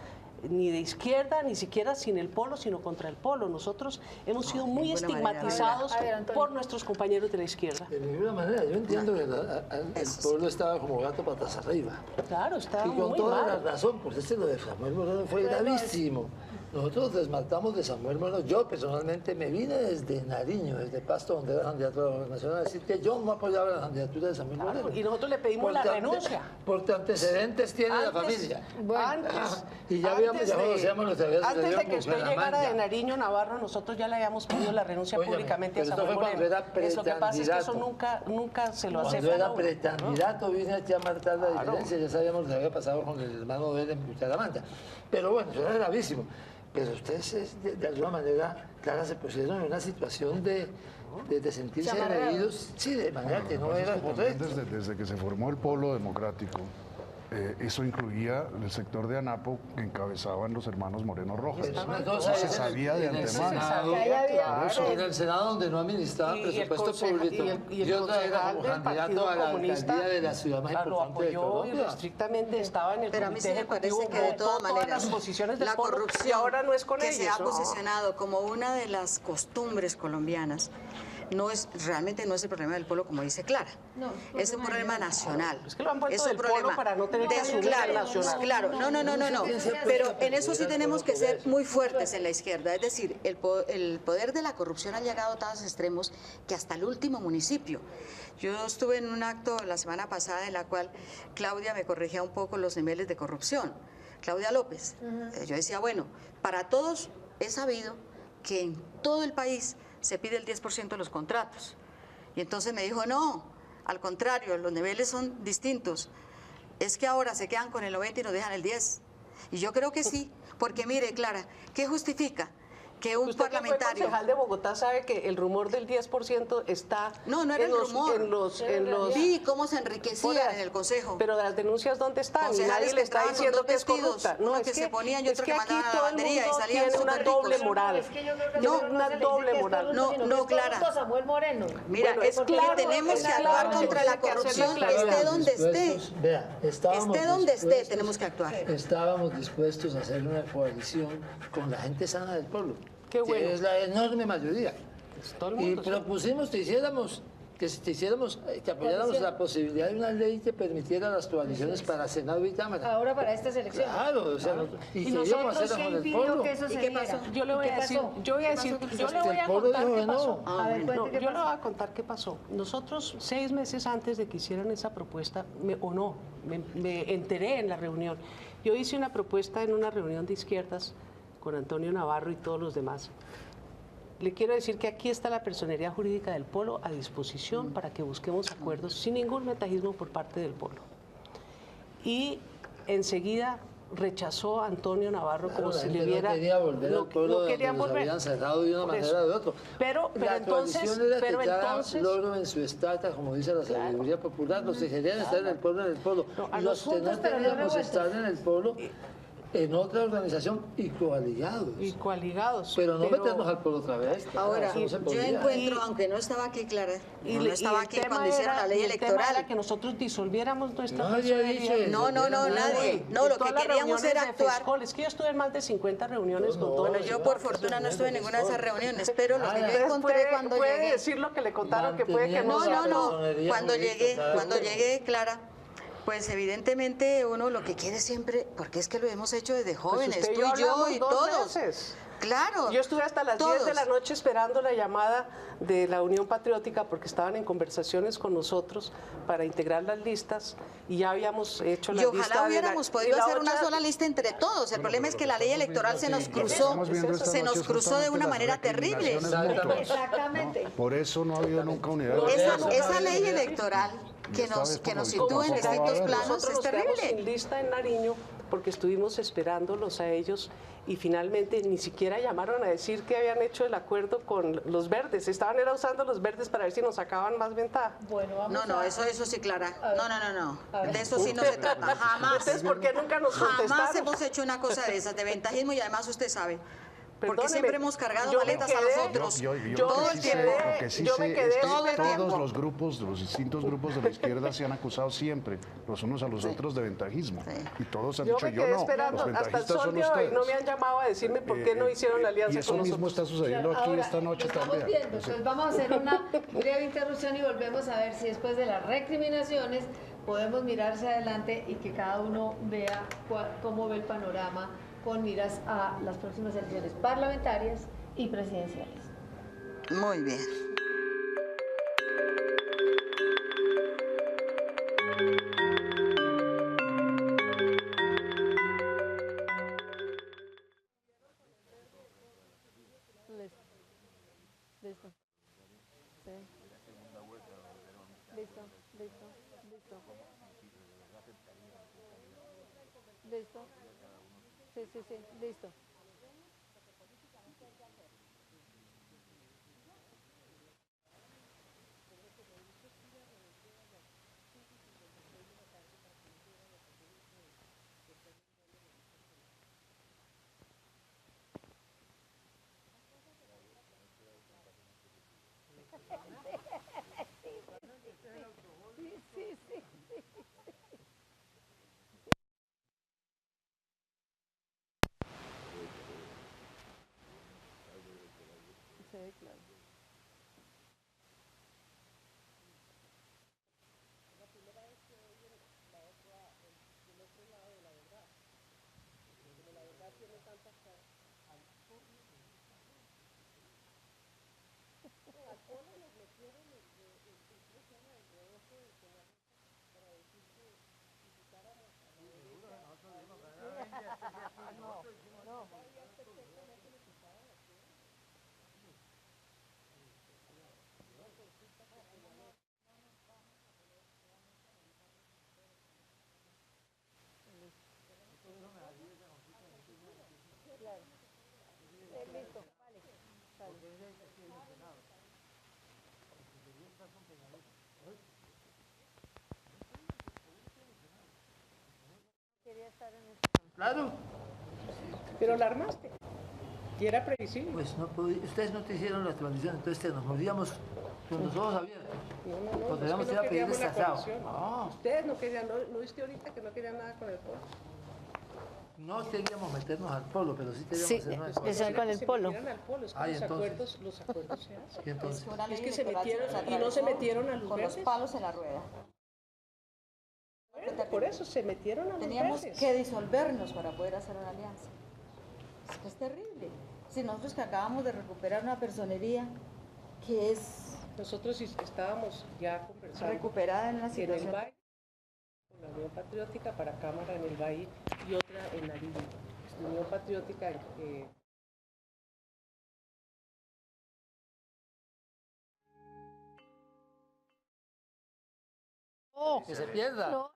ni de izquierda, ni siquiera sin el polo, sino contra el polo. Nosotros hemos sido muy ninguna manera. estigmatizados A ver, Antonio. por nuestros compañeros de la izquierda. De ninguna manera, yo entiendo que el pueblo estaba como gato patas arriba. Claro, está Y con muy toda la mal. razón, pues lo de Samuel Moreno fue gravísimo. Nosotros desmarcamos de Samuel Moreno. Yo personalmente me vine desde Nariño, desde Pasto, donde era candidato a la gobernación, a decir que yo no apoyaba la candidatura de Samuel Claro, Moreno. y nosotros le pedimos la renuncia. Porque antecedentes tiene la Antes- familia. Antes, Y ya habíamos antes ya de- conocíamos lo que había antes sucedido de que con usted llegara Bucaramanga. de Nariño, Navarro, nosotros ya le habíamos pedido la renuncia Óigame, públicamente a pero esto Samuel fue cuando Moreno. era Lo que pasa es que eso precandidato. nunca se lo Cuando aceptan a era uno, precandidato vine aquí a marcar la diferencia, ya sabíamos lo que había pasado con el hermano de él en Bucaramanga. Pero bueno, eso era gravísimo. pero ustedes de alguna manera, Clara, se pusieron en una situación de sentirse agredidos, sí, de manera que no era correcta. Desde que se formó el Polo Democrático, eso incluía el sector de ANAPO que encabezaban los hermanos Moreno Rojas. Eso se sabía de antemano. En el Senado donde no administraban presupuesto público. Y otra era como del candidato Partido a la Comunista alcaldía de la ciudad más lo importante de apoyó Colombia. irrestrictamente, estaba en el Pero a mí sí comité me parece ejecutivo, que de votó todas todas maneras las posiciones del la Polo, corrupción y ahora no es con que ellos. se ha ¿no? posicionado como una de las costumbres colombianas realmente no es el problema del Polo, como dice Clara. No, es un problema nacional. Es que lo han vuelto Es un del Polo problema para no tener que asumir el claro, nacional. claro, no. Pero en eso sí tenemos que ser muy fuertes en la izquierda. Es decir, el poder de la corrupción ha llegado a tales extremos que hasta el último municipio. Yo estuve en un acto la semana pasada en la cual Claudia me corregía un poco los niveles de corrupción. Claudia López. Yo decía, bueno, para todos es sabido que en todo el país se pide el 10% de los contratos. Y entonces me dijo, no, al contrario, los niveles son distintos. Es que ahora se quedan con el 90 y nos dejan el 10. Y yo creo que sí, porque mire, Clara, ¿qué justifica? Que un Usted parlamentario... que fue concejal de Bogotá sabe que el rumor del 10% está No era el rumor. en los Vi cómo se enriquecían en el Consejo. Pero las denuncias, ¿dónde están? Y Concejales nadie que le está entraban con diciendo dos que es vestidos, corrupta. uno que se ponían y otro que aquí mandaban a la todo el lavandería y mundo salían tiene una súper ricos. doble moral. Es que yo creo que No, eso una se le dice doble que es moral. corrupto, sino que es Clara. corrupto Samuel Moreno. Mira, Bueno, es es claro, claro, tenemos es que actuar claro, contra hay la que hacer corrupción, la claridad. esté donde esté. Vea, estábamos Esté donde esté, dispuestos- tenemos que actuar. Estábamos dispuestos a hacer una coalición con la gente sana del pueblo, Qué bueno. que es la enorme mayoría. Pues todo el Y mundo, sí. propusimos que apoyáramos la posibilidad de una ley que permitiera las coaliciones para Senado y Cámara. Ahora para estas elecciones. Claro, o sea, ¿Y queríamos nosotros hacerlo qué con el impidió pueblo. que eso se ¿Y qué diera? pasó? Yo le voy ¿Y a qué decir, pasó? yo voy a decir, yo le voy a pueblo contar dijo qué que no. pasó. A ver, No, cuente qué yo le pasó. voy a contar qué pasó. Nosotros 6 meses antes de que hicieran esa propuesta, me enteré en la reunión. Yo hice una propuesta en una reunión de izquierdas con Antonio Navarro y todos los demás. Le quiero decir que aquí está la personería jurídica del Polo a disposición para que busquemos acuerdos sin ningún ventajismo por parte del Polo. Y enseguida rechazó a Antonio Navarro como si le hubiera... No quería volver al pueblo no quería donde nos volver. habían cerrado de una Por manera eso. o de otra. Pero La entonces... coalición era Pero que cada entonces logro en su estrata, como dice la sabiduría popular, los que querían estar en el pueblo, No, a los que juntos, no pero no queríamos revueltos. estar en el pueblo, en otra organización y coaligados. y coaligados. Pero no meternos al pueblo otra vez. claro, Ahora, eso no se yo podía. encuentro, aunque no estaba aquí, Clara, no y estaba el aquí tema cuando hicieron era- la ley y el tema electoral. era que nosotros disolviéramos nuestra Nadie ha personería. dicho eso. No, nadie. No, lo que queríamos era actuar. Es que yo estuve en más de 50 reuniones con todos. Bueno, yo por fortuna no estuve en ninguna de esas reuniones, pero lo que yo encontré cuando puede llegué... decir lo que le contaron que puede que no. No. Personería Cuando jurídica, llegué, Clara, pues evidentemente uno lo que quiere siempre, porque es que lo hemos hecho desde jóvenes, usted y tú yo y yo hablamos y 2 todos. veces. Claro. Yo estuve hasta las 10 de la noche esperando la llamada de la Unión Patriótica porque estaban en conversaciones con nosotros para integrar las listas y ya habíamos hecho la Y lista. ojalá hubiéramos podido hacer una otra sola lista entre todos. El problema es que la ley electoral se nos cruzó, estamos viendo esta se nos noche cruzó de justamente una las manera terrible. recriminaciones mutuas. Exactamente. Por eso no ha habido nunca unidad. Esa ley electoral que nos sitúa en distintos planos Nosotros es nos quedamos sin terrible. lista en Nariño porque estuvimos esperándolos a ellos y finalmente ni siquiera llamaron a decir que habían hecho el acuerdo con los verdes. Estaban era usando los verdes para ver si nos sacaban más ventaja. Bueno, vamos No, a... eso sí, Clara. No. A ver. De eso sí no se trata. Jamás. Entonces, ¿por qué nunca nos Jamás contestaron? hemos hecho una cosa de esas, de ventajismo, y además usted sabe. Porque Perdóneme, siempre hemos cargado yo me maletas a quedé- nosotros. Yo todo lo el que sí sé, tiempo. lo que sí Yo me sé quedé es que todo el tiempo. todos los grupos, los distintos grupos de la izquierda se han acusado siempre, los unos a los otros, de ventajismo. Sí. Y todos han Yo dicho, me yo quedé no, esperando los hasta el ventajistas sol son de hoy. ustedes. No me han llamado a decirme por qué no hicieron la alianza Y eso con mismo nosotros. está sucediendo aquí Ahora, esta noche lo estamos también. viendo. Entonces vamos a hacer una breve interrupción y volvemos a ver si después de las recriminaciones podemos mirar hacia adelante y que cada uno vea cómo ve el panorama con miras a las próximas elecciones parlamentarias y presidenciales. Muy bien. Listo. Sí. Listo. Listo. Sí, listo. Claro. Pero la armaste. Y era previsible. Pues no podía, ustedes no te hicieron la transmisión, entonces nos moríamos con los ojos abiertos. No, Podríamos es que ir a no pedir queríamos la destazado. coalición. No. Ustedes no querían, no viste ahorita que no querían nada con el polo. No queríamos meternos al polo, pero sí queríamos Sí, hacernos que sea con el polo. Se metieran al polo, es que Ay, los entonces. acuerdos se hacen. ¿Y entonces? Es que se metieron y no se metieron a luz con los verdes. palos en la rueda. Por eso se metieron a luz Teníamos verdes. que disolvernos para poder hacer una alianza. Es que es terrible. Si nosotros que acabamos de recuperar una personería que es Nosotros estábamos ya conversando recuperada en una en el situación... BAI, con la Unión Patriótica para Cámara en el BAI y otra en Nariño. La Unión Patriótica Que se pierda. No.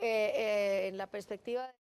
En la perspectiva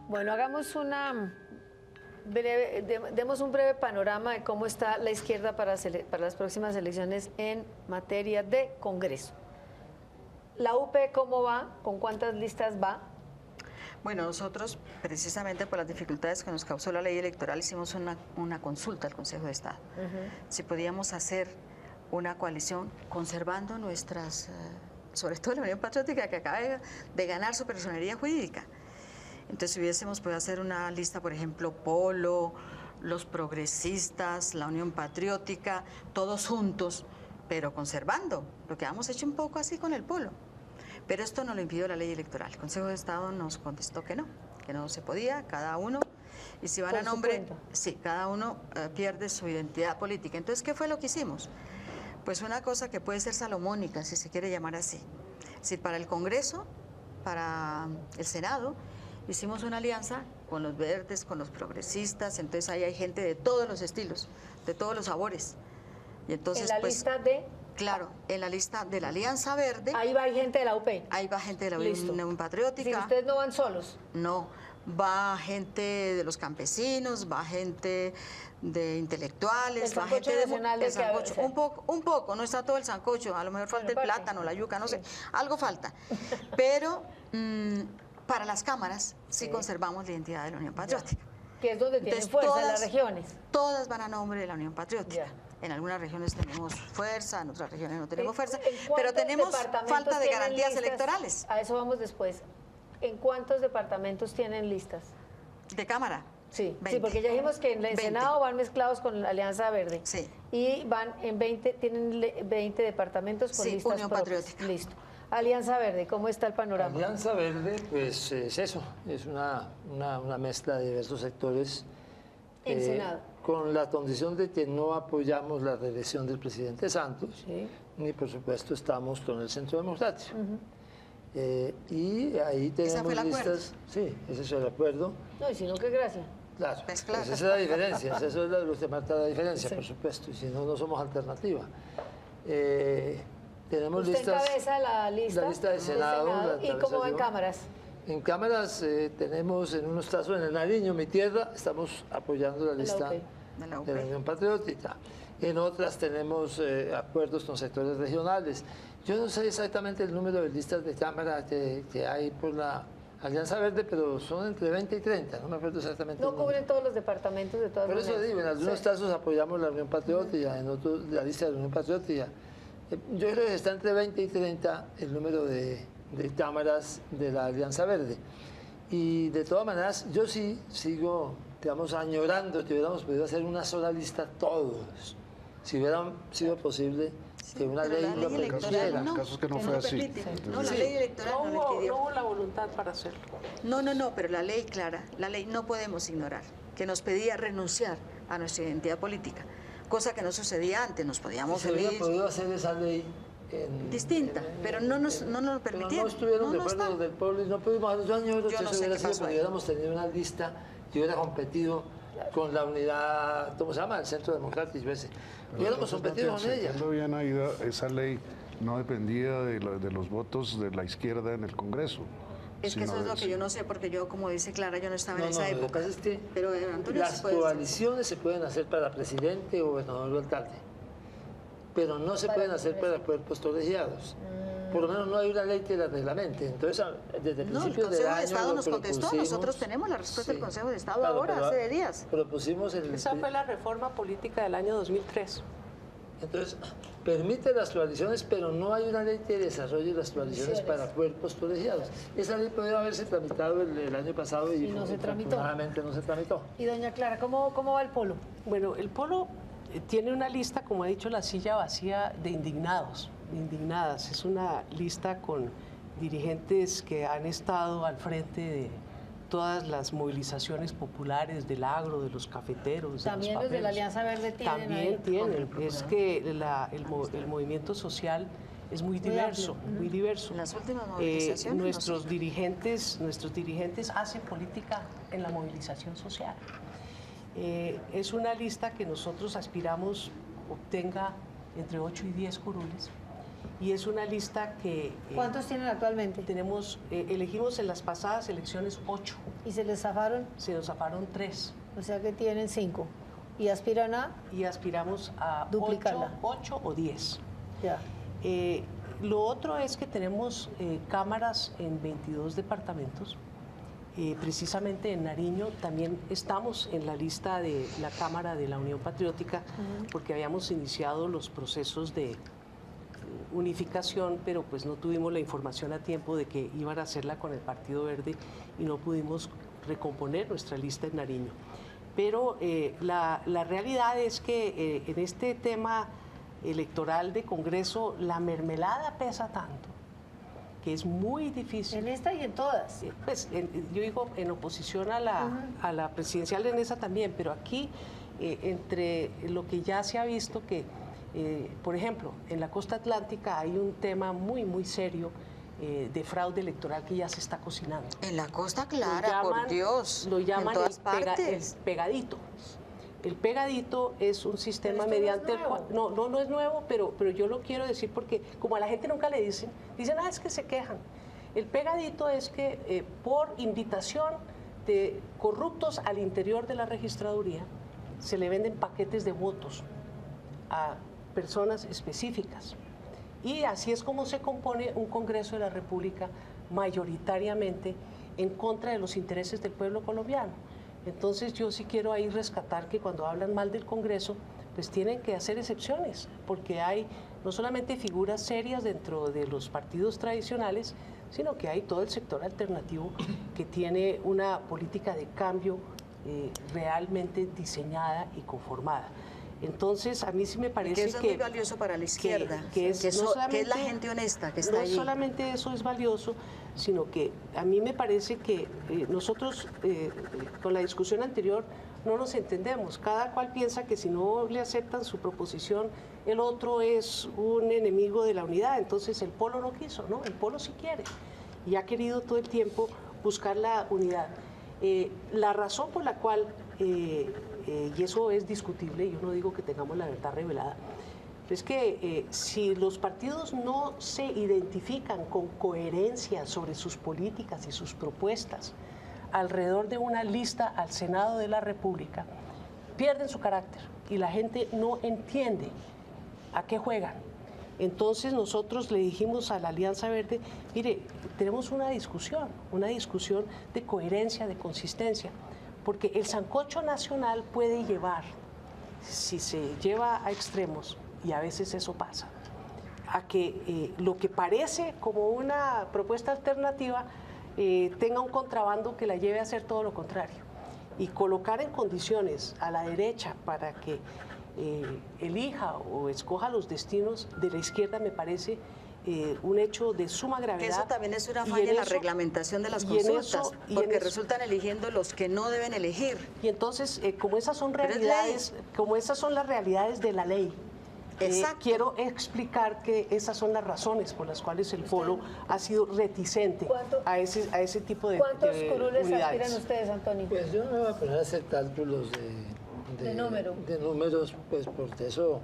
bueno, hagamos una breve, demos un breve panorama de cómo está la izquierda para las próximas elecciones en materia de Congreso. ¿La UP cómo va? ¿Con cuántas listas va? Bueno, nosotros, precisamente por las dificultades que nos causó la ley electoral, hicimos una consulta al Consejo de Estado. Si podíamos hacer una coalición conservando nuestras, sobre todo la Unión Patriótica, que acaba de ganar su personería jurídica. Entonces, si hubiésemos podido hacer una lista, por ejemplo, Polo, los progresistas, la Unión Patriótica, todos juntos, pero conservando, lo que hemos hecho un poco así con el Polo. Pero esto no lo impidió la ley electoral. El Consejo de Estado nos contestó que no se podía, cada uno, y si van a nombre, sí, cada uno pierde su identidad política. Entonces, ¿qué fue lo que hicimos? Pues una cosa que puede ser salomónica, si se quiere llamar así. Es decir, para el Congreso, para el Senado, hicimos una alianza con los verdes, con los progresistas, entonces ahí hay gente de todos los estilos, de todos los sabores. Y entonces, en la pues, lista de... claro, en la lista de la Alianza Verde, Ahí va gente de la UP. ahí va gente de la Listo. Unión Si Patriótica. ustedes no van solos. No, va gente de los campesinos, va gente de intelectuales, El va gente sancocho nacional del de que sancocho. Un poco, no está todo el sancocho, a lo mejor falta Bueno, el parte. plátano, la yuca, no sé, algo falta. Pero para las cámaras sí conservamos la identidad de la Unión Patriótica. Que es donde tienen Entonces, fuerza en las regiones. Todas van a nombre de la Unión Patriótica. Ya. En algunas regiones tenemos fuerza, en otras regiones no tenemos fuerza, ¿En pero cuántos tenemos departamentos falta de tienen garantías listas? electorales. A eso vamos después. ¿En cuántos departamentos tienen listas? De cámara. Sí, 20. porque ya dijimos que en el 20. Senado van mezclados con la Alianza Verde. Sí. Y van en 20, tienen 20 departamentos con Sí, listas Unión propias. Patriótica. Listo. Alianza Verde, ¿cómo está el panorama? Alianza Verde, pues es eso, es una mezcla de diversos sectores. En Senado. Con la condición de que no apoyamos la reelección del presidente Santos, Sí. ni por supuesto estamos con el Centro Democrático. Y ahí tenemos fue el acuerdo. listas, sí, ese es el acuerdo. No, y si no, qué gracia. Claro, Pues claro. esa es la diferencia, eso es lo que marca la diferencia, Sí. por supuesto, y si no, no somos alternativa. Tenemos Usted listas. encabeza la lista La lista de del Senado, la ¿Y cómo va en encabezo yo. cámaras? En cámaras tenemos en unos casos en el Nariño, mi tierra, estamos apoyando la lista de la Unión Patriótica. En otras tenemos acuerdos con sectores regionales. Yo no sé exactamente el número de listas de cámara que hay por la Alianza Verde, pero son entre 20 y 30, no me acuerdo exactamente. No cubren todos los departamentos de todas maneras. Por eso digo, en algunos casos apoyamos la Unión Patriótica, en otros la lista de la Unión Patriótica. Yo creo que está entre 20 y 30 el número de cámaras de la Alianza Verde. Y de todas maneras, yo sí sigo, digamos, añorando que hubiéramos podido hacer una sola lista todos. Si hubiera sido posible que una ley lo permitiera. El caso es que no fue así. No, la ley electoral no le pidió. No hubo la voluntad para hacerlo. No, pero la ley, Clara, la ley no podemos ignorar, que nos pedía renunciar a nuestra identidad política, cosa que no sucedía antes, nos podíamos Se hubiera feliz, podido hacer esa ley distinta, pero no nos lo pero permitieron. no estuvieron de acuerdo está. los del pueblo y no pudimos hacer. Yo añoro que Yo no eso sé hubiera qué sido pasó porque ahí. hubiéramos tenido una lista que hubiera competido con la unidad, ¿cómo se llama? El Centro Democrático ese. Hubiéramos competido con ella. Entiendo bien, Aida, esa ley no dependía de los votos de la izquierda en el Congreso. Es que sino eso es lo de- que yo no sé, porque yo, como dice Clara, yo no estaba en esa Lo que época. pasa es que Pero Antonio sí las puede decir. coaliciones se pueden hacer para presidente, gobernador o alcalde, pero no se pueden hacer para cuerpos colegiados. Por lo menos no hay una ley que la reglamente. Entonces, desde No, el principios del Consejo año de Estado lo nos contestó, propusimos. nosotros tenemos la respuesta del Consejo de Estado Claro, ahora, pero hace de días. Propusimos el... Esa fue la reforma política del año 2003. Entonces, permite las coaliciones, pero no hay una ley que desarrolle las coaliciones para cuerpos colegiados. Esa ley podría haberse tramitado el año pasado y no se tramitó. afortunadamente no se tramitó. Y doña Clara, ¿cómo va el polo? Bueno, el polo tiene una lista, como ha dicho la silla vacía, de indignados, de indignadas. Es una lista con dirigentes que han estado al frente de todas las movilizaciones populares del agro, de los cafeteros, También de los los de la paperos. Alianza Verde tienen También ahí. tienen. Es que el movimiento social es muy diverso, muy diverso. Las últimas movilizaciones, no Nuestros dirigentes hacen política en la movilización social. Es una lista que nosotros aspiramos obtenga entre 8 y 10 curules. Y es una lista que ¿Cuántos tienen actualmente? elegimos en las pasadas elecciones 8, ¿Y se les zafaron? se nos zafaron 3 O sea que tienen 5. ¿Y aspiran a? y aspiramos a Duplicarla. 8 o 10. Ya. Lo otro es que tenemos cámaras en 22 departamentos. Precisamente en Nariño también estamos en la lista de la Cámara de la Unión Patriótica porque habíamos iniciado los procesos de unificación, pero pues no tuvimos la información a tiempo de que iban a hacerla con el Partido Verde y no pudimos recomponer nuestra lista en Nariño. Pero la realidad es que en este tema electoral de Congreso la mermelada pesa tanto que es muy difícil. En esta y en todas. Pues yo digo en oposición a la presidencial, en esa también, pero aquí entre lo que ya se ha visto que, por ejemplo, en la costa atlántica hay un tema muy, muy serio de fraude electoral que ya se está cocinando. En la costa clara, por Dios, Lo llaman en todas el partes. pegadito. El pegadito es un sistema Pero esto no es mediante el cual... nuevo. No es nuevo, pero yo lo quiero decir porque como a la gente nunca le dicen, es que se quejan. El pegadito es que por invitación de corruptos al interior de la registraduría se le venden paquetes de votos a personas específicas. Y así es como se compone un Congreso de la República mayoritariamente en contra de los intereses del pueblo colombiano. Entonces yo sí quiero ahí rescatar que cuando hablan mal del Congreso, pues tienen que hacer excepciones, porque hay no solamente figuras serias dentro de los partidos tradicionales, sino que hay todo el sector alternativo que tiene una política de cambio realmente diseñada y conformada. Entonces, a mí sí me parece que eso es muy valioso para la izquierda, que es la gente honesta que está no allí. No solamente eso es valioso, sino que a mí me parece que nosotros, con la discusión anterior, no nos entendemos. Cada cual piensa que si no le aceptan su proposición, el otro es un enemigo de la unidad. Entonces, el Polo no quiso, ¿no? El Polo sí quiere y ha querido todo el tiempo buscar la unidad. La razón por la cual... y eso es discutible, yo no digo que tengamos la verdad revelada, Es que si los partidos no se identifican con coherencia sobre sus políticas y sus propuestas alrededor de una lista al Senado de la República, pierden su carácter y la gente no entiende a qué juegan. Entonces nosotros le dijimos a la Alianza Verde, mire, tenemos una discusión de coherencia, de consistencia, porque el sancocho nacional puede llevar, si se lleva a extremos, y a veces eso pasa, a que lo que parece como una propuesta alternativa tenga un contrabando que la lleve a hacer todo lo contrario. Y colocar en condiciones a la derecha para que elija o escoja los destinos de la izquierda me parece un hecho de suma gravedad. Eso también es una falla en la reglamentación de las consultas, porque resultan eligiendo los que no deben elegir. Y entonces, como esas son realidades, como esas son las realidades de la ley, quiero explicar que esas son las razones por las cuales el Polo ha sido reticente a ese tipo de ¿Cuántos curules unidades aspiran ustedes, Antonio? Pues yo no me voy a poner a hacer cálculos de números, pues porque eso,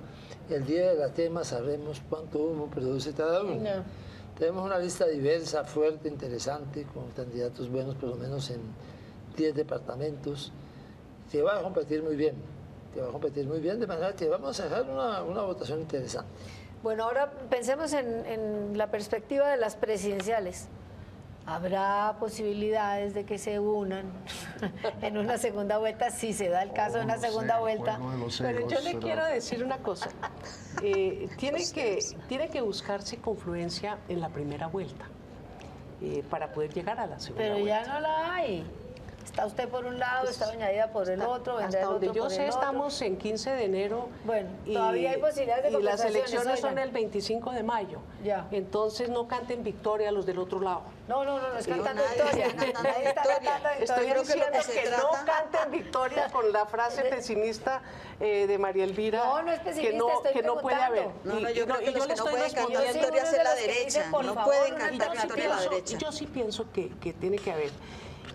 el día de la tema sabremos cuánto humo produce cada uno. No. Tenemos una lista diversa, fuerte, interesante, con candidatos buenos por lo menos en 10 departamentos, que va a competir muy bien. De manera que vamos a dejar una votación interesante. Bueno, ahora pensemos en la perspectiva de las presidenciales. ¿Habrá posibilidades de que se unan en una segunda vuelta, si se da el caso de una segunda vuelta? Pero yo le quiero decir una cosa. Tiene que buscarse confluencia en la primera vuelta para poder llegar a la segunda vuelta. Pero ya no la hay. Está usted por un lado, está doña Aida por el otro, hasta donde yo sé estamos en 15 de enero. Bueno, todavía hay posibilidades de y las elecciones son oigan. el 25 de mayo. Ya. Entonces no canten victoria los del otro lado. No, es cantando victoria. Nadie está cantando Estoy victoria. diciendo que no canten victoria con la frase pesimista de María Elvira. No es pesimista, que no puede haber. Yo creo que los que no pueden cantar victoria es la derecha. No pueden cantar victoria la derecha. Yo sí pienso que tiene que haber.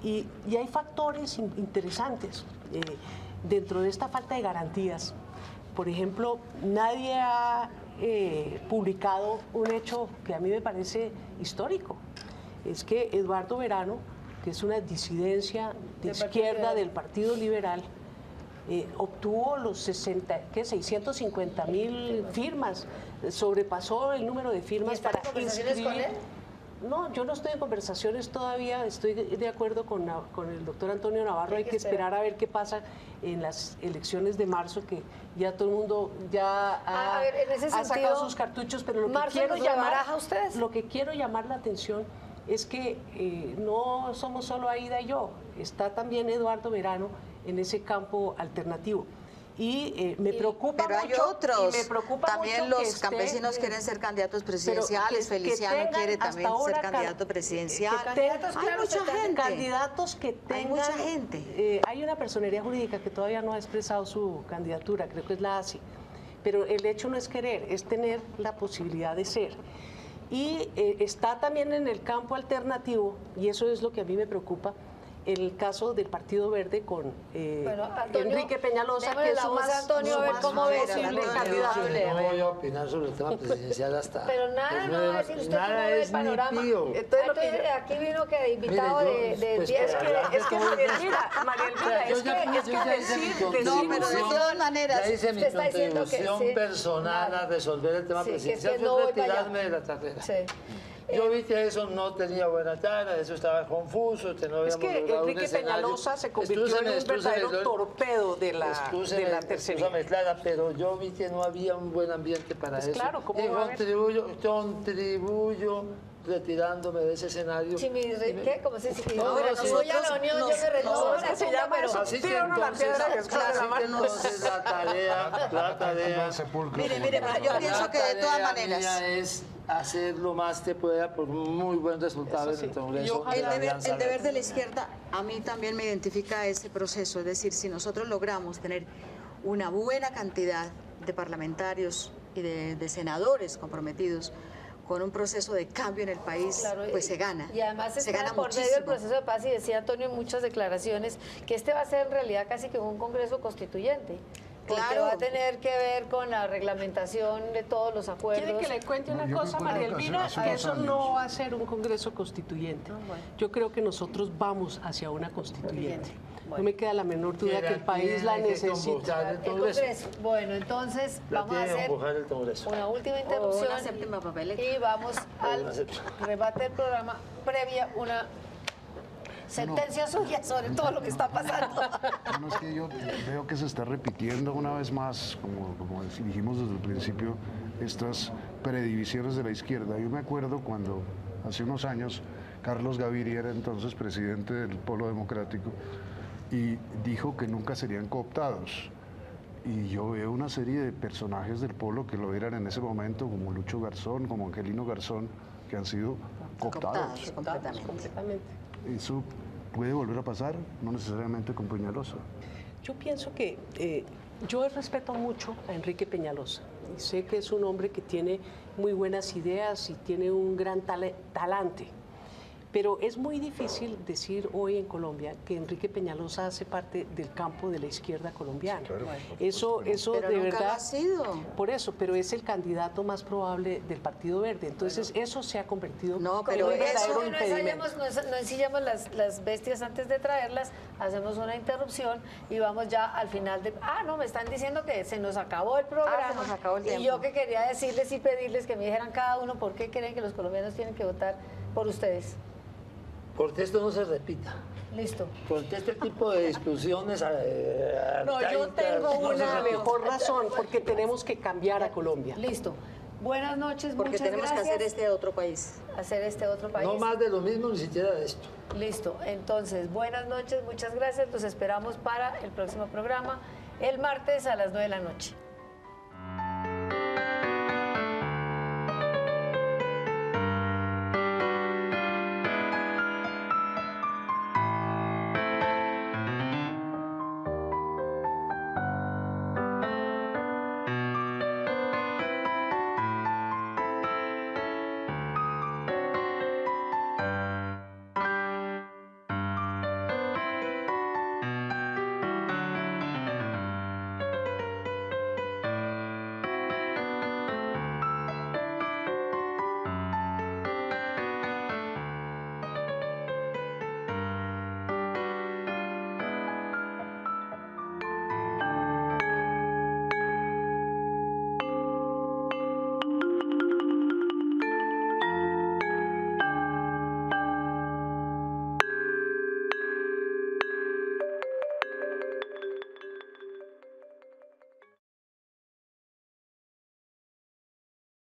Y hay factores interesantes dentro de esta falta de garantías. Por ejemplo, nadie ha publicado un hecho que a mí me parece histórico. Es que Eduardo Verano, que es una disidencia de izquierda del Partido Liberal, obtuvo los 650,000 firmas, sobrepasó el número de firmas para inscribir. Con él? No, yo no estoy en conversaciones todavía, estoy de acuerdo con el doctor Antonio Navarro, hay que esperar a ver qué pasa en las elecciones de marzo, que ya todo el mundo ya ha sacado sus cartuchos, pero lo que quiero llamar la atención es que no somos solo Aida y yo, está también Eduardo Verano en ese campo alternativo. Y me preocupa pero mucho. Hay otros. Y me preocupa también mucho los campesinos quieren ser candidatos presidenciales. Feliciano quiere también ser candidato presidencial. Hay mucha gente. Candidatos que tengan. Hay mucha gente. Hay una personería jurídica que todavía no ha expresado su candidatura, creo que es la ASI. Pero el hecho no es querer, es tener la posibilidad de ser. Y está también en el campo alternativo, y eso es lo que a mí me preocupa, el caso del Partido Verde con Antonio, Enrique Peñalosa, que es su más posible candidato. No voy a opinar sobre el tema presidencial hasta... Pero nada, no va a decir usted nada que no ve es el panorama. Entonces, aquí vino que invitado de pues, 10 es que María Elvira, es que decir... No, pero de todas maneras... Ya hice mi usted está diciendo que contribución personal a resolver el tema presidencial, que no voy para retirarme de la carrera. Sí. Yo vi que eso no tenía buena cara, eso estaba confuso, que no habíamos es que logrado Enrique un escenario. Peñalosa se convirtió en un verdadero torpedo de la tercera. Clara, pero yo vi que no había un buen ambiente para eso. Claro, ¿cómo y va a haber? contribuyo retirándome de ese escenario. ¿Qué? ¿Cómo se dice? No, No voy a la unión, yo me retiro. Es que se llama eso. Así que Tira uno la piedra que esconde la mano. entonces la tarea Mire, yo pienso que de todas maneras... mía es hacer lo más que pueda por un muy buen resultado en el Congreso. El deber de la izquierda a mí también me identifica ese proceso, es decir, si nosotros logramos tener una buena cantidad de parlamentarios y de senadores comprometidos con un proceso de cambio en el país, Claro, pues se gana. Y además se está gana por medio del muchísimo. proceso de paz, y decía Antonio en muchas declaraciones que este va a ser en realidad casi que un congreso constituyente. porque Claro. va a tener que ver con la reglamentación de todos los acuerdos. ¿Quiere que le cuente una No, yo cosa, recuerdo María que Elvira? hace Que unos eso años. no va a ser un Congreso Constituyente. bueno. Yo creo que nosotros vamos hacia una constituyente. Bueno. No me queda la menor duda que el país la necesita. El Congreso. Bueno, entonces vamos a hacer el Congreso. una última interrupción una séptima papeleta. y vamos al Una séptima. rebate del programa previa una sentencia suya sobre todo lo que está pasando. Bueno, es que yo veo que se está repitiendo una vez más, como dijimos desde el principio, estas predivisiones de la izquierda. Yo me acuerdo cuando hace unos años Carlos Gaviria era entonces presidente del Polo Democrático y dijo que nunca serían cooptados. Y yo veo una serie de personajes del Polo que lo eran en ese momento, como Lucho Garzón, como Angelino Garzón, que han sido cooptados. Completamente. ¿Eso puede volver a pasar? No necesariamente con Peñalosa. Yo pienso que yo respeto mucho a Enrique Peñalosa y sé que es un hombre que tiene muy buenas ideas y tiene un gran talante. Pero es muy difícil decir hoy en Colombia que Enrique Peñalosa hace parte del campo de la izquierda colombiana. Eso Pero de nunca verdad. lo ha sido. Por eso, pero es el candidato más probable del Partido Verde. Entonces, eso se ha convertido No, en pero un eso- verdadero No impedimento. ensillamos las bestias antes de traerlas, hacemos una interrupción y vamos ya al final de... no, me están diciendo que se nos acabó el programa. se nos acabó el y tiempo. yo que quería decirles y pedirles que me dijeran cada uno por qué creen que los colombianos tienen que votar por ustedes. Porque esto no se repita. Listo. Porque este tipo de discusiones. No, yo tengo no se una repiten. mejor razón, porque tenemos que cambiar a Colombia. Listo. Buenas noches, Porque muchas tenemos gracias. que hacer este otro país. Hacer este otro país. No más de lo mismo, ni siquiera de esto. Listo. Entonces, buenas noches, muchas gracias. Los esperamos para el próximo programa, el martes a las 9 de la noche.